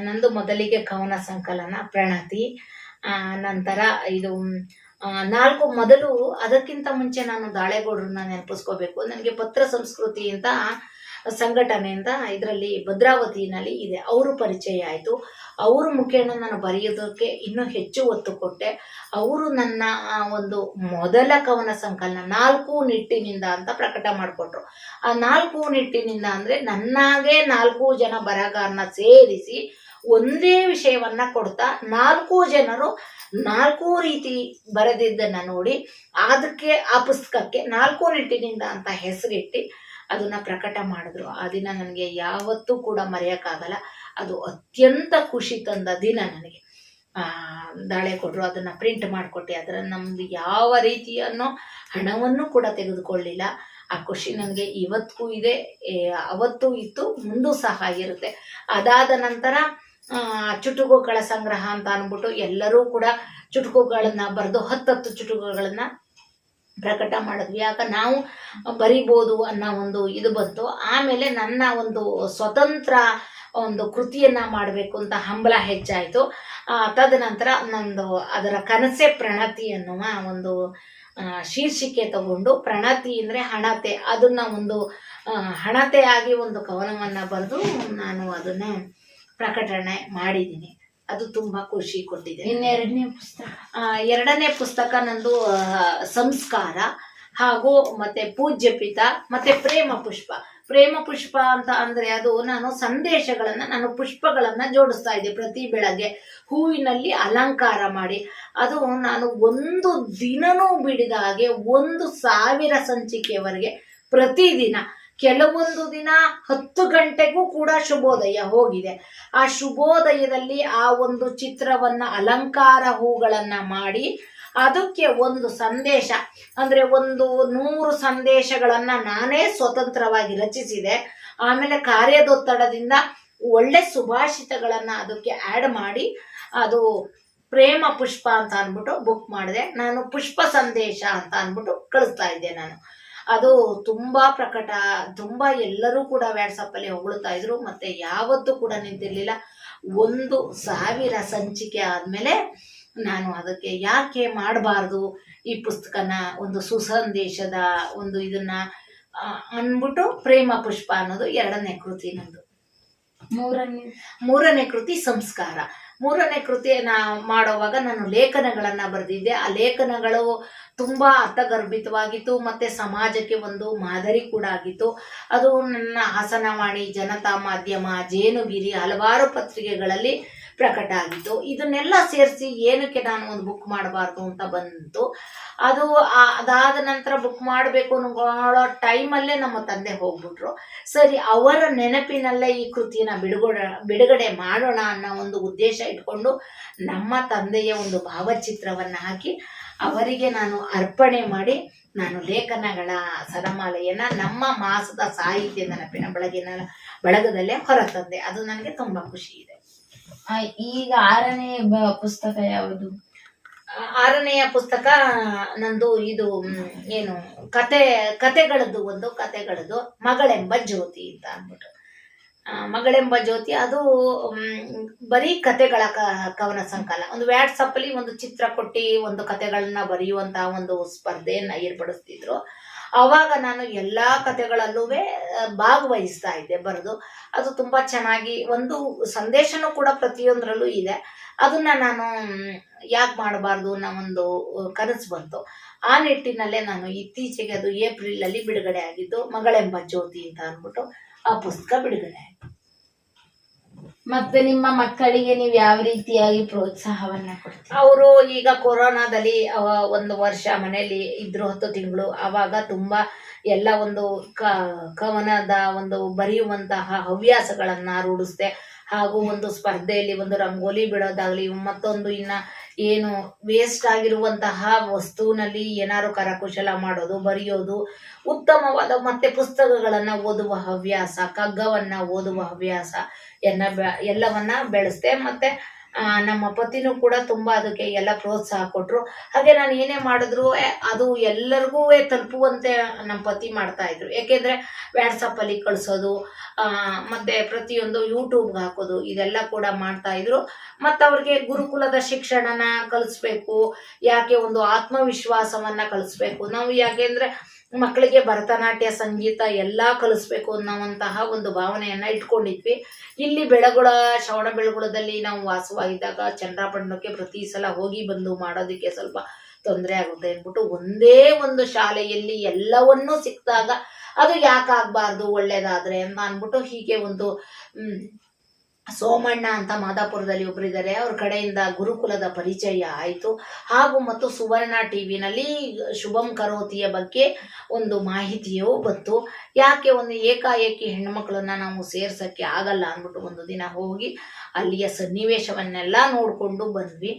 ನಂದು ಮೊದಲಿಗೆ ಕವನ ಸಂಕಲನ ಪ್ರಣತಿ, ನಂತರ ಇದು 4 ಮೊದಲು. ಅದಕ್ಕಿಂತ ಮುಂಚೆ ನಾನು ದಾಳೆಗೌಡ್ರನ್ನ ನೆನಪಿಸ್ಕೋಬೇಕು. ನನಗೆ ಪತ್ರ ಸಂಸ್ಕೃತಿ ಅಂತ ಸಂಘಟನೆಯಿಂದ ಇದರಲ್ಲಿ ಭದ್ರಾವತಿನಲ್ಲಿ ಇದೆ, ಅವರು ಪರಿಚಯ ಆಯಿತು. ಅವ್ರ ಮುಖೇನ ನಾನು ಬರೆಯೋದಕ್ಕೆ ಇನ್ನೂ ಹೆಚ್ಚು ಒತ್ತು ಕೊಟ್ಟೆ. ಅವರು ನನ್ನ ಒಂದು ಮೊದಲ ಕವನ ಸಂಕಲನ 4 ನಿಟ್ಟಿನಿಂದ ಅಂತ ಪ್ರಕಟ ಮಾಡಿಕೊಟ್ರು. ಆ 4 ನಿಟ್ಟಿನಿಂದ ಅಂದ್ರೆ ನನ್ನಾಗೆ 4 ಜನ ಬರಹಗಾರನ ಸೇರಿಸಿ ಒಂದೇ ವಿಷಯವನ್ನ ಕೊಡ್ತಾ 4 ಜನರು 4 ರೀತಿ ಬರೆದಿದ್ದನ್ನ ನೋಡಿ ಅದಕ್ಕೆ ಆ ಪುಸ್ತಕಕ್ಕೆ 4 ನಿಟ್ಟಿನಿಂದ ಅಂತ ಹೆಸರಿಟ್ಟು ಅದನ್ನ ಪ್ರಕಟ ಮಾಡಿದ್ರು. ಆ ದಿನ ನನಗೆ ಯಾವತ್ತೂ ಕೂಡ ಮರೆಯಕ್ಕಾಗಲ್ಲ. ಅದು ಅತ್ಯಂತ ಖುಷಿ ತಂದ ದಿನ ನನಗೆ. ದಾಳೆ ಕೊಟ್ಟರು, ಅದನ್ನ ಪ್ರಿಂಟ್ ಮಾಡಿಕೊಟ್ಟೆ. ಅದರ ನಮ್ದು ಯಾವ ರೀತಿಯನ್ನೋ ಹಣವನ್ನು ಕೂಡ ತೆಗೆದುಕೊಳ್ಳಿಲ್ಲ. ಆ ಖುಷಿ ನನಗೆ ಇವತ್ತಿಗೂ ಇದೆ, ಅವತ್ತೂ ಇತ್ತು, ಮುಂದೂ ಸಹ ಇರುತ್ತೆ. ಅದಾದ ನಂತರ ಚುಟುಕುಗಳ ಸಂಗ್ರಹ ಅಂತ ಅಂದ್ಬಿಟ್ಟು ಎಲ್ಲರೂ ಕೂಡ ಚುಟುಕುಗಳನ್ನ ಬರೆದು 10 ಚುಟುಕುಗಳನ್ನ ಪ್ರಕಟ ಮಾಡಿದ್ವಿ. ಆಗ ನಾವು ಬರಿಬೋದು ಅನ್ನೋ ಒಂದು ಇದು ಬಂತು. ಆಮೇಲೆ ನನ್ನ ಒಂದು ಸ್ವತಂತ್ರ ಒಂದು ಕೃತಿಯನ್ನ ಮಾಡಬೇಕು ಅಂತ ಹಂಬಲ ಹೆಚ್ಚಾಯಿತು. ತದನಂತರ ನಂದು ಅದರ ಕನಸೆ ಪ್ರಣತಿ ಅನ್ನುವ ಒಂದು ಶೀರ್ಷಿಕೆ ತಗೊಂಡು, ಪ್ರಣತಿ ಅಂದ್ರೆ ಹಣತೆ, ಅದನ್ನ ಒಂದು ಹಣತೆಯಾಗಿ ಒಂದು ಕವನವನ್ನ ಬರೆದು ನಾನು ಅದನ್ನ ಪ್ರಕಟಣೆ ಮಾಡಿದ್ದೀನಿ. ಅದು ತುಂಬಾ ಖುಷಿ ಕೊಟ್ಟಿದೆ. ಎರಡನೇ ಪುಸ್ತಕ ನಂದು ಸಂಸ್ಕಾರ, ಹಾಗೂ ಮತ್ತೆ ಪೂಜ್ಯ ಪಿತ, ಮತ್ತೆ ಪ್ರೇಮ ಪುಷ್ಪ. ಪ್ರೇಮ ಪುಷ್ಪ ಅಂತ ಅಂದ್ರೆ ಅದು ನಾನು ಸಂದೇಶಗಳನ್ನ, ನಾನು ಪುಷ್ಪಗಳನ್ನ ಜೋಡಿಸ್ತಾ ಇದ್ದೆ ಪ್ರತಿ ಬೆಳಗ್ಗೆ ಹೂವಿನಲ್ಲಿ ಅಲಂಕಾರ ಮಾಡಿ. ಅದು ನಾನು ಒಂದು ದಿನನೂ ಬಿಡಿದ ಹಾಗೆ 1,000 ಸಂಚಿಕೆಯವರೆಗೆ ಪ್ರತಿದಿನ, ಕೆಲವೊಂದು ದಿನ 10 ಗಂಟೆಗೂ ಕೂಡ ಶುಭೋದಯ ಹೋಗಿದೆ. ಆ ಶುಭೋದಯದಲ್ಲಿ ಆ ಒಂದು ಚಿತ್ರವನ್ನ ಅಲಂಕಾರ ಹೂಗಳನ್ನ ಮಾಡಿ ಅದಕ್ಕೆ ಒಂದು ಸಂದೇಶ, ಅಂದ್ರೆ ಒಂದು 100 ಸಂದೇಶಗಳನ್ನ ನಾನೇ ಸ್ವತಂತ್ರವಾಗಿ ರಚಿಸಿದೆ. ಆಮೇಲೆ ಕಾರ್ಯದೊತ್ತಡದಿಂದ ಒಳ್ಳೆ ಸುಭಾಷಿತಗಳನ್ನ ಅದಕ್ಕೆ ಆಡ್ ಮಾಡಿ ಅದು ಪ್ರೇಮ ಪುಷ್ಪ ಅಂತ ಅಂದ್ಬಿಟ್ಟು ಬುಕ್ ಮಾಡಿದೆ. ನಾನು ಪುಷ್ಪ ಸಂದೇಶ ಅಂತ ಅಂದ್ಬಿಟ್ಟು ಕಳಿಸ್ತಾ ಇದ್ದೆ ನಾನು. ಅದು ತುಂಬಾ ಪ್ರಕಟ, ತುಂಬಾ ಎಲ್ಲರೂ ಕೂಡ ವಾಟ್ಸಪ್ ಅಲ್ಲಿ ಹೊಗಳ್ತಾ ಇದ್ರು. ಮತ್ತೆ ಯಾವತ್ತೂ ಕೂಡ ನಿಂತಿರ್ಲಿಲ್ಲ. 1,000 ಸಂಚಿಕೆ ಆದ್ಮೇಲೆ ನಾನು ಅದಕ್ಕೆ ಯಾಕೆ ಮಾಡಬಾರ್ದು ಈ ಪುಸ್ತಕನ, ಒಂದು ಸುಸಂದೇಶದ ಒಂದು ಇದನ್ನ ಅಂದ್ಬಿಟ್ಟು ಪ್ರೇಮ ಪುಷ್ಪ ಅನ್ನೋದು 2ನೇ ಕೃತಿ ನಂದು. ಮೂರನೇ ಕೃತಿ ಸಂಸ್ಕಾರ. 3ನೇ ಕೃತಿಯನ್ನ ಮಾಡುವಾಗ ನಾನು ಲೇಖನಗಳನ್ನ ಬರೆದಿದ್ದೆ. ಆ ಲೇಖನಗಳು ತುಂಬಾ ಅರ್ಥಗರ್ಭಿತವಾಗಿತ್ತು, ಮತ್ತೆ ಸಮಾಜಕ್ಕೆ ಒಂದು ಮಾದರಿ ಕೂಡ ಆಗಿತ್ತು. ಅದು ನನ್ನ ಹಾಸನವಾಣಿ, ಜನತಾ ಮಾಧ್ಯಮ, ಜೇನುಗಿರಿ ಹಲವಾರು ಪತ್ರಿಕೆಗಳಲ್ಲಿ ಪ್ರಕಟ ಆಗಿತ್ತು. ಇದನ್ನೆಲ್ಲ ಸೇರಿಸಿ ಏನಕ್ಕೆ ನಾನು ಒಂದು ಬುಕ್ ಮಾಡಬಾರ್ದು ಅಂತ ಬಂತು. ಅದು ಅದಾದ ನಂತರ ಬುಕ್ ಮಾಡಬೇಕು ಅನ್ನೋ ಟೈಮಲ್ಲೇ ನಮ್ಮ ತಂದೆ ಹೋಗ್ಬಿಟ್ರು. ಸರಿ, ಅವರ ನೆನಪಿನಲ್ಲೇ ಈ ಕೃತಿನ ಬಿಡುಗಡೆ ಮಾಡೋಣ ಅನ್ನೋ ಒಂದು ಉದ್ದೇಶ ಇಟ್ಕೊಂಡು ನಮ್ಮ ತಂದೆಯ ಒಂದು ಭಾವಚಿತ್ರವನ್ನು ಹಾಕಿ ಅವರಿಗೆ ನಾನು ಅರ್ಪಣೆ ಮಾಡಿ ನಾನು ಲೇಖನಗಳ ಸರಮಾಲೆಯನ್ನ ನಮ್ಮ ಮಾಸದ ಸಾಹಿತ್ಯ ನೆನಪಿನ ಬಳಗದಲ್ಲೇ ಹೊರತಂದೆ. ಅದು ನನಗೆ ತುಂಬಾ ಖುಷಿ ಇದೆ. ಈಗ 6ನೇ ಪುಸ್ತಕ ಯಾವುದು? 6ನೆಯ ಪುಸ್ತಕ ನಂದು ಇದು ಏನು ಕತೆಗಳದ್ದು ಮಗಳೆಂಬ ಜ್ಯೋತಿ ಅಂತ ಅಂದ್ಬಿಟ್ಟು. ಮಗಳೆಂಬ ಜ್ಯೋತಿ ಅದು ಬರೀ ಕತೆಗಳ ಕವನ ಸಂಕಲ. ಒಂದು ವಾಟ್ಸಪ್ ಅಲ್ಲಿ ಒಂದು ಚಿತ್ರ ಕೊಟ್ಟು ಒಂದು ಕತೆಗಳನ್ನ ಬರೆಯುವಂತಹ ಒಂದು ಸ್ಪರ್ಧೆಯನ್ನ ಏರ್ಪಡಿಸ್ತಿದ್ರು. ಅವಾಗ ನಾನು ಎಲ್ಲಾ ಕತೆಗಳಲ್ಲೂ ಭಾಗವಹಿಸ್ತಾ ಇದ್ದೆ ಬರೆದು. ಅದು ತುಂಬಾ ಚೆನ್ನಾಗಿ ಒಂದು ಸಂದೇಶನೂ ಕೂಡ ಪ್ರತಿಯೊಂದರಲ್ಲೂ ಇದೆ. ಅದನ್ನ ನಾನು ಯಾಕೆ ಮಾಡಬಾರ್ದು ಅನ್ನೋ ಒಂದು ಕನಸು ಬಂತು. ಆ ನಿಟ್ಟಿನಲ್ಲೇ ನಾನು ಇತ್ತೀಚೆಗೆ ಅದು ಏಪ್ರಿಲ್ ಅಲ್ಲಿ ಬಿಡುಗಡೆ ಆಗಿದ್ದು ಮಗಳೆಂಬ ಜ್ಯೋತಿ ಅಂತ ಅಂದ್ಬಿಟ್ಟು ಆ ಪುಸ್ತಕ ಬಿಡುಗಡೆ ಆಯ್ತು. ಮತ್ತೆ ನಿಮ್ಮ ಮಕ್ಕಳಿಗೆ ನೀವು ಯಾವ ರೀತಿಯಾಗಿ ಪ್ರೋತ್ಸಾಹವನ್ನ ಕೊಡ್ತೀರಿ? ಅವರು ಈಗ ಕೊರೋನಾದಲ್ಲಿ 1 ವರ್ಷ ಮನೆಯಲ್ಲಿ ಇದ್ರು, 10 ತಿಂಗಳು. ಆವಾಗ ತುಂಬಾ ಎಲ್ಲ ಒಂದು ಕವನದ ಒಂದು ಬರೆಯುವಂತಹ ಹವ್ಯಾಸಗಳನ್ನ ರೂಢಿಸ್ದೆ. ಹಾಗೂ ಒಂದು ಸ್ಪರ್ಧೆಯಲ್ಲಿ ಒಂದು ರಂಗೋಲಿ ಬಿಡೋದಾಗ್ಲಿ, ಮತ್ತೊಂದು ಇನ್ನ ಏನು ವೇಸ್ಟ್ ಆಗಿರುವಂತಹ ವಸ್ತುವಿನಲ್ಲಿ ಏನಾದ್ರು ಕರಕುಶಲ ಮಾಡೋದು, ಬರೆಯೋದು, ಉತ್ತಮವಾದ ಮತ್ತೆ ಪುಸ್ತಕಗಳನ್ನ ಓದುವ ಹವ್ಯಾಸ, ಕಗ್ಗವನ್ನ ಓದುವ ಹವ್ಯಾಸ ಎಲ್ಲವನ್ನ ಬೆಳೆಸ್ದೆ. ಮತ್ತೆ ನಮ್ಮ ಪತಿನೂ ಕೂಡ ತುಂಬಾ ಅದಕ್ಕೆ ಎಲ್ಲ ಪ್ರೋತ್ಸಾಹ ಕೊಟ್ರು. ಹಾಗೆ ನಾನು ಏನೇ ಮಾಡಿದ್ರು ಅದು ಎಲ್ಲರಿಗೂ ತಲುಪುವಂತೆ ನಮ್ಮ ಪತಿ ಮಾಡ್ತಾ ಇದ್ರು. ಯಾಕೆಂದ್ರೆ ವಾಟ್ಸಪ್ ಅಲ್ಲಿ ಕಳ್ಸೋದು, ಮತ್ತೆ ಪ್ರತಿಯೊಂದು ಯೂಟ್ಯೂಬ್ಗೆ ಹಾಕೋದು, ಇದೆಲ್ಲ ಕೂಡ ಮಾಡ್ತಾ ಇದ್ರು. ಮತ್ತೆ ಅವ್ರಿಗೆ ಗುರುಕುಲದ ಶಿಕ್ಷಣನ ಕಲಿಸ್ಬೇಕು, ಯಾಕೆ ಒಂದು ಆತ್ಮವಿಶ್ವಾಸವನ್ನ ಕಲಿಸ್ಬೇಕು ನಾವು, ಯಾಕೆಂದ್ರೆ ಮಕ್ಕಳಿಗೆ ಭರತನಾಟ್ಯ, ಸಂಗೀತ ಎಲ್ಲ ಕಲಿಸ್ಬೇಕು ಅನ್ನೋವಂತಹ ಒಂದು ಭಾವನೆಯನ್ನ ಇಟ್ಕೊಂಡಿದ್ವಿ. ಇಲ್ಲಿ ಶ್ರವಣಬೆಳಗೊಳದಲ್ಲಿ ನಾವು ವಾಸವಾಗಿದ್ದಾಗ ಚಂದ್ರಾಪಟ್ಟಣಕ್ಕೆ ಪ್ರತಿ ಸಲ ಹೋಗಿ ಬಂದು ಮಾಡೋದಕ್ಕೆ ಸ್ವಲ್ಪ ತೊಂದರೆ ಆಗುತ್ತೆ ಅಂದ್ಬಿಟ್ಟು ಒಂದೇ ಒಂದು ಶಾಲೆಯಲ್ಲಿ ಎಲ್ಲವನ್ನೂ ಸಿಕ್ಕಿದಾಗ ಅದು ಯಾಕಾಗಬಾರ್ದು ಒಳ್ಳೇದಾದ್ರೆ ಅಂತ ಅಂದ್ಬಿಟ್ಟು ಹೀಗೆ ಒಂದು ಸೋಮಣ್ಣ ಅಂತ ಮಾದಾಪುರದಲ್ಲಿ ಒಬ್ಬರಿದ್ದಾರೆ, ಅವ್ರ ಕಡೆಯಿಂದ ಗುರುಕುಲದ ಪರಿಚಯ ಆಯಿತು. ಹಾಗೂ ಮತ್ತು ಸುವರ್ಣ ಟಿವಿನಲ್ಲಿ ಶುಭಂ ಕರೋತಿಯ ಬಗ್ಗೆ ಒಂದು ಮಾಹಿತಿಯೂ ಬಂತು. ಯಾಕೆ ಒಂದು ಏಕಾಏಕಿ ಹೆಣ್ಮಕ್ಳನ್ನ ನಾವು ಸೇರ್ಸಕ್ಕೆ ಆಗಲ್ಲ ಅಂದ್ಬಿಟ್ಟು ಒಂದು ದಿನ ಹೋಗಿ ಅಲ್ಲಿಯ ಸನ್ನಿವೇಶವನ್ನೆಲ್ಲ ನೋಡಿಕೊಂಡು ಬಂದ್ವಿ.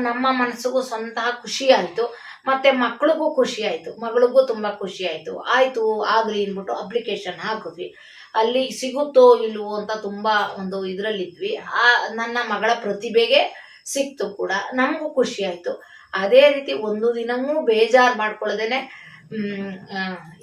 ನಮ್ಮ ಮನಸ್ಸಿಗೂ ಸ್ವಂತ ಖುಷಿ ಆಯಿತು, ಮತ್ತೆ ಮಕ್ಕಳಿಗೂ ಖುಷಿ ಆಯಿತು, ಮಗಳಿಗೂ ತುಂಬ ಖುಷಿ ಆಯಿತು. ಆಗಲಿ ಅಂದ್ಬಿಟ್ಟು ಅಪ್ಲಿಕೇಶನ್ ಹಾಕಿದ್ವಿ. ಅಲ್ಲಿ ಸಿಗುತ್ತೋ ಇಲ್ವೋ ಅಂತ ತುಂಬಾ ಒಂದು ಇದರಲ್ಲಿದ್ವಿ. ನನ್ನ ಮಗಳ ಪ್ರತಿಭೆಗೆ ಸಿಕ್ತು ಕೂಡ, ನಮಗೂ ಖುಷಿ ಆಯ್ತು. ಅದೇ ರೀತಿ ಒಂದು ದಿನವೂ ಬೇಜಾರು ಮಾಡ್ಕೊಳ್ಳದೇನೆ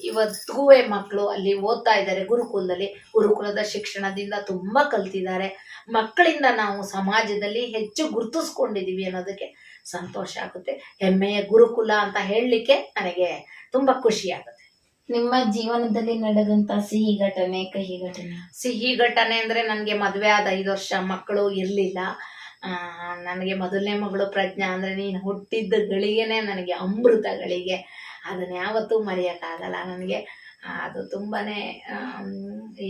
ಇವತ್ತಿಗೂ ಮಕ್ಕಳು ಅಲ್ಲಿ ಓದ್ತಾ ಇದ್ದಾರೆ ಗುರುಕುಲದಲ್ಲಿ. ಗುರುಕುಲದ ಶಿಕ್ಷಣದಿಂದ ತುಂಬಾ ಕಲ್ತಿದ್ದಾರೆ. ಮಕ್ಕಳಿಂದ ನಾವು ಸಮಾಜದಲ್ಲಿ ಹೆಚ್ಚು ಗುರುತಿಸ್ಕೊಂಡಿದೀವಿ ಅನ್ನೋದಕ್ಕೆ ಸಂತೋಷ ಆಗುತ್ತೆ. ಹೆಮ್ಮೆಯ ಗುರುಕುಲ ಅಂತ ಹೇಳಲಿಕ್ಕೆ ನನಗೆ ತುಂಬಾ ಖುಷಿ ಆಗುತ್ತೆ. ನಿಮ್ಮ ಜೀವನದಲ್ಲಿ ನಡೆದಂತ ಸಿಹಿ ಘಟನೆ, ಕಹಿ ಘಟನೆ? ಸಿಹಿ ಘಟನೆ ಅಂದ್ರೆ ನನಗೆ ಮದುವೆ ಆದ 5 ವರ್ಷ ಮಕ್ಕಳು ಇರಲಿಲ್ಲ. ನನಗೆ ಮೊದಲನೇ ಮಗಳು ಪ್ರಜ್ಞಾ ಅಂದ್ರೆ ನೀನು ಹುಟ್ಟಿದ್ದ ಗಳಿಗೆನೆ ನನಗೆ ಅಮೃತ ಗಳಿಗೆ, ಅದನ್ನ ಯಾವತ್ತೂ ಮರೆಯೋಕ್ಕಾಗಲ್ಲ ನನಗೆ. ಅದು ತುಂಬಾನೇ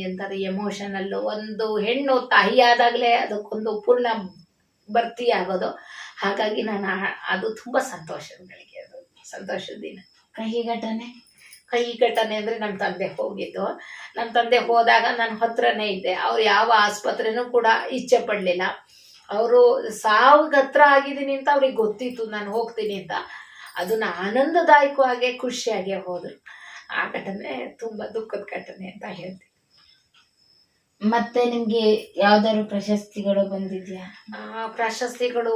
ಎಂಥದ್ದು ಎಮೋಷನಲ್ಲು. ಒಂದು ಹೆಣ್ಣು ತಾಯಿಯಾದಾಗಲೇ ಅದಕ್ಕೊಂದು ಪೂರ್ಣ ಭರ್ತಿ ಆಗೋದು. ಹಾಗಾಗಿ ನಾನು ಅದು ತುಂಬ ಸಂತೋಷದ ಗಳಿಗೆ, ಅದು ಸಂತೋಷದ ದಿನ. ಕಹಿ ಘಟನೆ? ಕಹಿ ಘಟನೆ ಅಂದ್ರೆ ನಮ್ಮ ತಂದೆ ಹೋಗಿದ್ದು. ನಮ್ಮ ತಂದೆ ಹೋದಾಗ ನಾನು ಹತ್ರನೇ ಇದ್ದೆ. ಅವ್ರು ಯಾವ ಆಸ್ಪತ್ರೆನೂ ಕೂಡ ಇಚ್ಛೆ ಪಡಲಿಲ್ಲ. ಅವರು ಸಾವಿಗೆ ಹತ್ರ ಆಗಿದ್ದೀನಿ ಅಂತ ಅವ್ರಿಗೆ ಗೊತ್ತಿತ್ತು ನಾನು ಹೋಗ್ತೀನಿ ಅಂತ. ಅದನ್ನ ಆನಂದದಾಯಕವಾಗಿ ಖುಷಿಯಾಗಿ ಹೋದ್ರು. ಆ ಘಟನೆ ತುಂಬಾ ದುಃಖದ ಘಟನೆ ಅಂತ ಹೇಳ್ತೀನಿ. ಮತ್ತೆ ನಿಮ್ಗೆ ಯಾವ್ದಾದ್ರು ಪ್ರಶಸ್ತಿಗಳು ಬಂದಿದ್ಯಾ? ಪ್ರಶಸ್ತಿಗಳು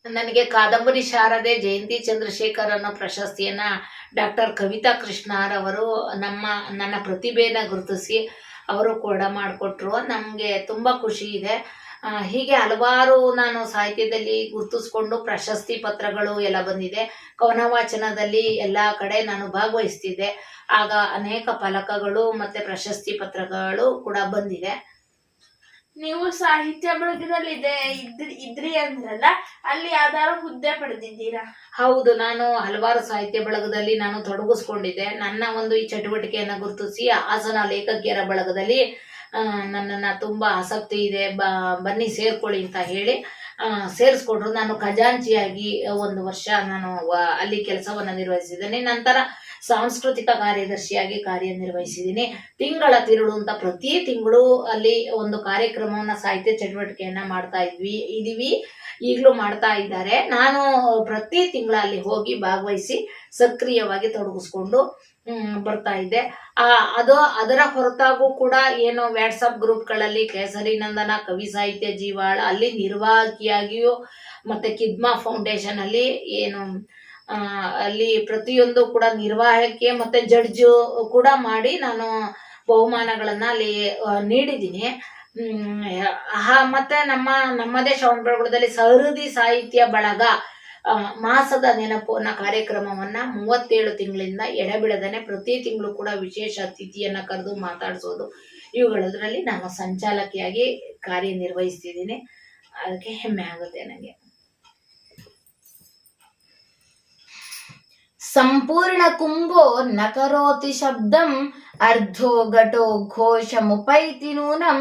ನನಗೆ ಕಾದಂಬರಿ ಶಾರದೆ ಜಯಂತಿ ಚಂದ್ರಶೇಖರ್ ಅನ್ನೋ ಪ್ರಶಸ್ತಿಯನ್ನ ಡಾಕ್ಟರ್ ಕವಿತಾ ಕೃಷ್ಣರವರು ನನ್ನ ಪ್ರತಿಭೆನ ಗುರುತಿಸಿ ಅವರು ಕೂಡ ಮಾಡಿಕೊಟ್ರು. ನಮಗೆ ತುಂಬ ಖುಷಿ ಇದೆ. ಹೀಗೆ ಹಲವಾರು ನಾನು ಸಾಹಿತ್ಯದಲ್ಲಿ ಗುರುತಿಸ್ಕೊಂಡು ಪ್ರಶಸ್ತಿ ಪತ್ರಗಳು ಎಲ್ಲ ಬಂದಿದೆ. ಕವನ ವಾಚನದಲ್ಲಿ ಎಲ್ಲ ಕಡೆ ನಾನು ಭಾಗವಹಿಸ್ತಿದ್ದೆ. ಆಗ ಅನೇಕ ಫಲಕಗಳು ಮತ್ತೆ ಪ್ರಶಸ್ತಿ ಪತ್ರಗಳು ಕೂಡ ಬಂದಿದೆ. ನೀವು ಸಾಹಿತ್ಯ ಬಳಗದಲ್ಲಿ ಇದ್ರಿ ಅಂದ್ರಲ್ಲ, ಅಲ್ಲಿ ಯಾವ್ದಾರು ಹುದ್ದೆ ಪಡೆದಿದ್ದೀರಾ? ಹೌದು, ನಾನು ಹಲವಾರು ಸಾಹಿತ್ಯ ಬಳಗದಲ್ಲಿ ನಾನು ತೊಡಗಿಸ್ಕೊಂಡಿದ್ದೆ. ನನ್ನ ಒಂದು ಈ ಚಟುವಟಿಕೆಯನ್ನು ಗುರುತಿಸಿ ಹಾಸನ ಲೇಖಕಿಯರ ಬಳಗದಲ್ಲಿ ನನ್ನನ್ನು ತುಂಬ ಆಸಕ್ತಿ ಇದೆ ಬನ್ನಿ ಸೇರ್ಕೊಳ್ಳಿ ಅಂತ ಹೇಳಿ ಸೇರಿಸ್ಕೊಂಡ್ರು. ನಾನು ಖಜಾಂಚಿಯಾಗಿ 1 ವರ್ಷ ನಾನು ಅಲ್ಲಿ ಕೆಲಸವನ್ನು ನಿರ್ವಹಿಸಿದ್ದೇನೆ. ನಂತರ ಸಾಂಸ್ಕೃತಿಕ ಕಾರ್ಯದರ್ಶಿಯಾಗಿ ಕಾರ್ಯನಿರ್ವಹಿಸಿದ್ದೀನಿ. ತಿಂಗಳ ತಿರುಳು ಅಂತ ಪ್ರತಿ ತಿಂಗಳು ಅಲ್ಲಿ ಒಂದು ಕಾರ್ಯಕ್ರಮವನ್ನ, ಸಾಹಿತ್ಯ ಚಟುವಟಿಕೆಯನ್ನ ಮಾಡ್ತಾ ಇದೀವಿ, ಈಗಲೂ ಮಾಡ್ತಾ ಇದ್ದಾರೆ. ನಾನು ಪ್ರತಿ ತಿಂಗಳ ಅಲ್ಲಿ ಹೋಗಿ ಭಾಗವಹಿಸಿ ಸಕ್ರಿಯವಾಗಿ ತೊಡಗಿಸ್ಕೊಂಡು ಬರ್ತಾ ಇದ್ದೆ. ಅದರ ಹೊರತಾಗೂ ಕೂಡ ಏನು ವಾಟ್ಸಪ್ ಗ್ರೂಪ್ಗಳಲ್ಲಿ ಕೇಸರಿ ನಂದನ, ಕವಿ ಸಾಹಿತ್ಯ ಜೀವಾಳ ಅಲ್ಲಿ ನಿರ್ವಾಹಕಿಯಾಗಿಯೂ, ಮತ್ತೆ ಕಿದ್ಮಾ ಫೌಂಡೇಶನ್ ಅಲ್ಲಿ ಏನು ಅಲ್ಲಿ ಪ್ರತಿಯೊಂದು ಕೂಡ ನಿರ್ವಾಹಕಿ ಮತ್ತೆ ಜಡ್ಜು ಕೂಡ ಮಾಡಿ ನಾನು ಬಹುಮಾನಗಳನ್ನ ಅಲ್ಲಿ ನೀಡಿದ್ದೀನಿ. ಮತ್ತೆ ನಮ್ಮದೇ ಶ್ರವಣಬೆಳಗೊಳದಲ್ಲಿ ಸಹೃದಯ ಸಾಹಿತ್ಯ ಬಳಗ ಮಾಸದ ನೆನಪು ಅನ್ನೋ ಕಾರ್ಯಕ್ರಮವನ್ನ 37 ತಿಂಗಳಿಂದ ಎಡೆಬಿಡದೇನೆ ಪ್ರತಿ ತಿಂಗಳು ಕೂಡ ವಿಶೇಷ ಅತಿಥಿಯನ್ನ ಕರೆದು ಮಾತಾಡಿಸೋದು, ಇವುಗಳದ್ರಲ್ಲಿ ನಾನು ಸಂಚಾಲಕಿಯಾಗಿ ಕಾರ್ಯನಿರ್ವಹಿಸ್ತಿದ್ದೀನಿ. ಅದಕ್ಕೆ ಹೆಮ್ಮೆ ಆಗುತ್ತೆ ನನಗೆ. ಸಂಪೂರ್ಣ ಕುಂಭೋ ನಕರೋತಿ ಶಬ್ದಂ ಅರ್ಧೋ ಘಟೋ ಘೋಷಮುಪೈತಿ ನೂನಂ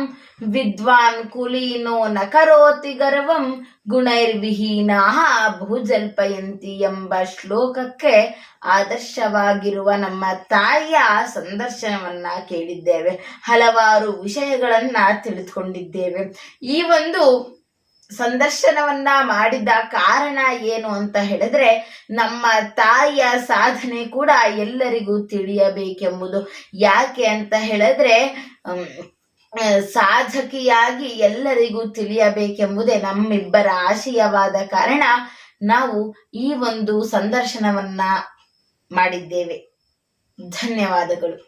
ವಿದ್ವಾನ್ ಕುಲೀನೋ ನಕರೋತಿ ಗರ್ವಂ ಗುಣೈರ್ವಿಹೀನಾಃ ಬಹುಜಲ್ಪಯಂತಿ ಎಂಬ ಶ್ಲೋಕಕ್ಕೆ ಆದರ್ಶವಾಗಿರುವ ನಮ್ಮ ತಾಯಿಯ ಸಂದರ್ಶನವನ್ನ ಕೇಳಿದ್ದೇವೆ. ಹಲವಾರು ವಿಷಯಗಳನ್ನ ತಿಳಿದುಕೊಂಡಿದ್ದೇವೆ. ಈ ಒಂದು ಸಂದರ್ಶನವನ್ನ ಮಾಡಿದ ಕಾರಣ ಏನು ಅಂತ ಹೇಳಿದ್ರೆ, ನಮ್ಮ ತಾಯಿಯ ಸಾಧನೆ ಕೂಡ ಎಲ್ಲರಿಗೂ ತಿಳಿಯಬೇಕೆಂಬುದು. ಯಾಕೆ ಅಂತ ಹೇಳಿದ್ರೆ, ಸಾಧಕಿಯಾಗಿ ಎಲ್ಲರಿಗೂ ತಿಳಿಯಬೇಕೆಂಬುದೇ ನಮ್ಮಿಬ್ಬರ ಆಶಯವಾದ ಕಾರಣ ನಾವು ಈ ಒಂದು ಸಂದರ್ಶನವನ್ನ ಮಾಡಿದ್ದೇವೆ. ಧನ್ಯವಾದಗಳು.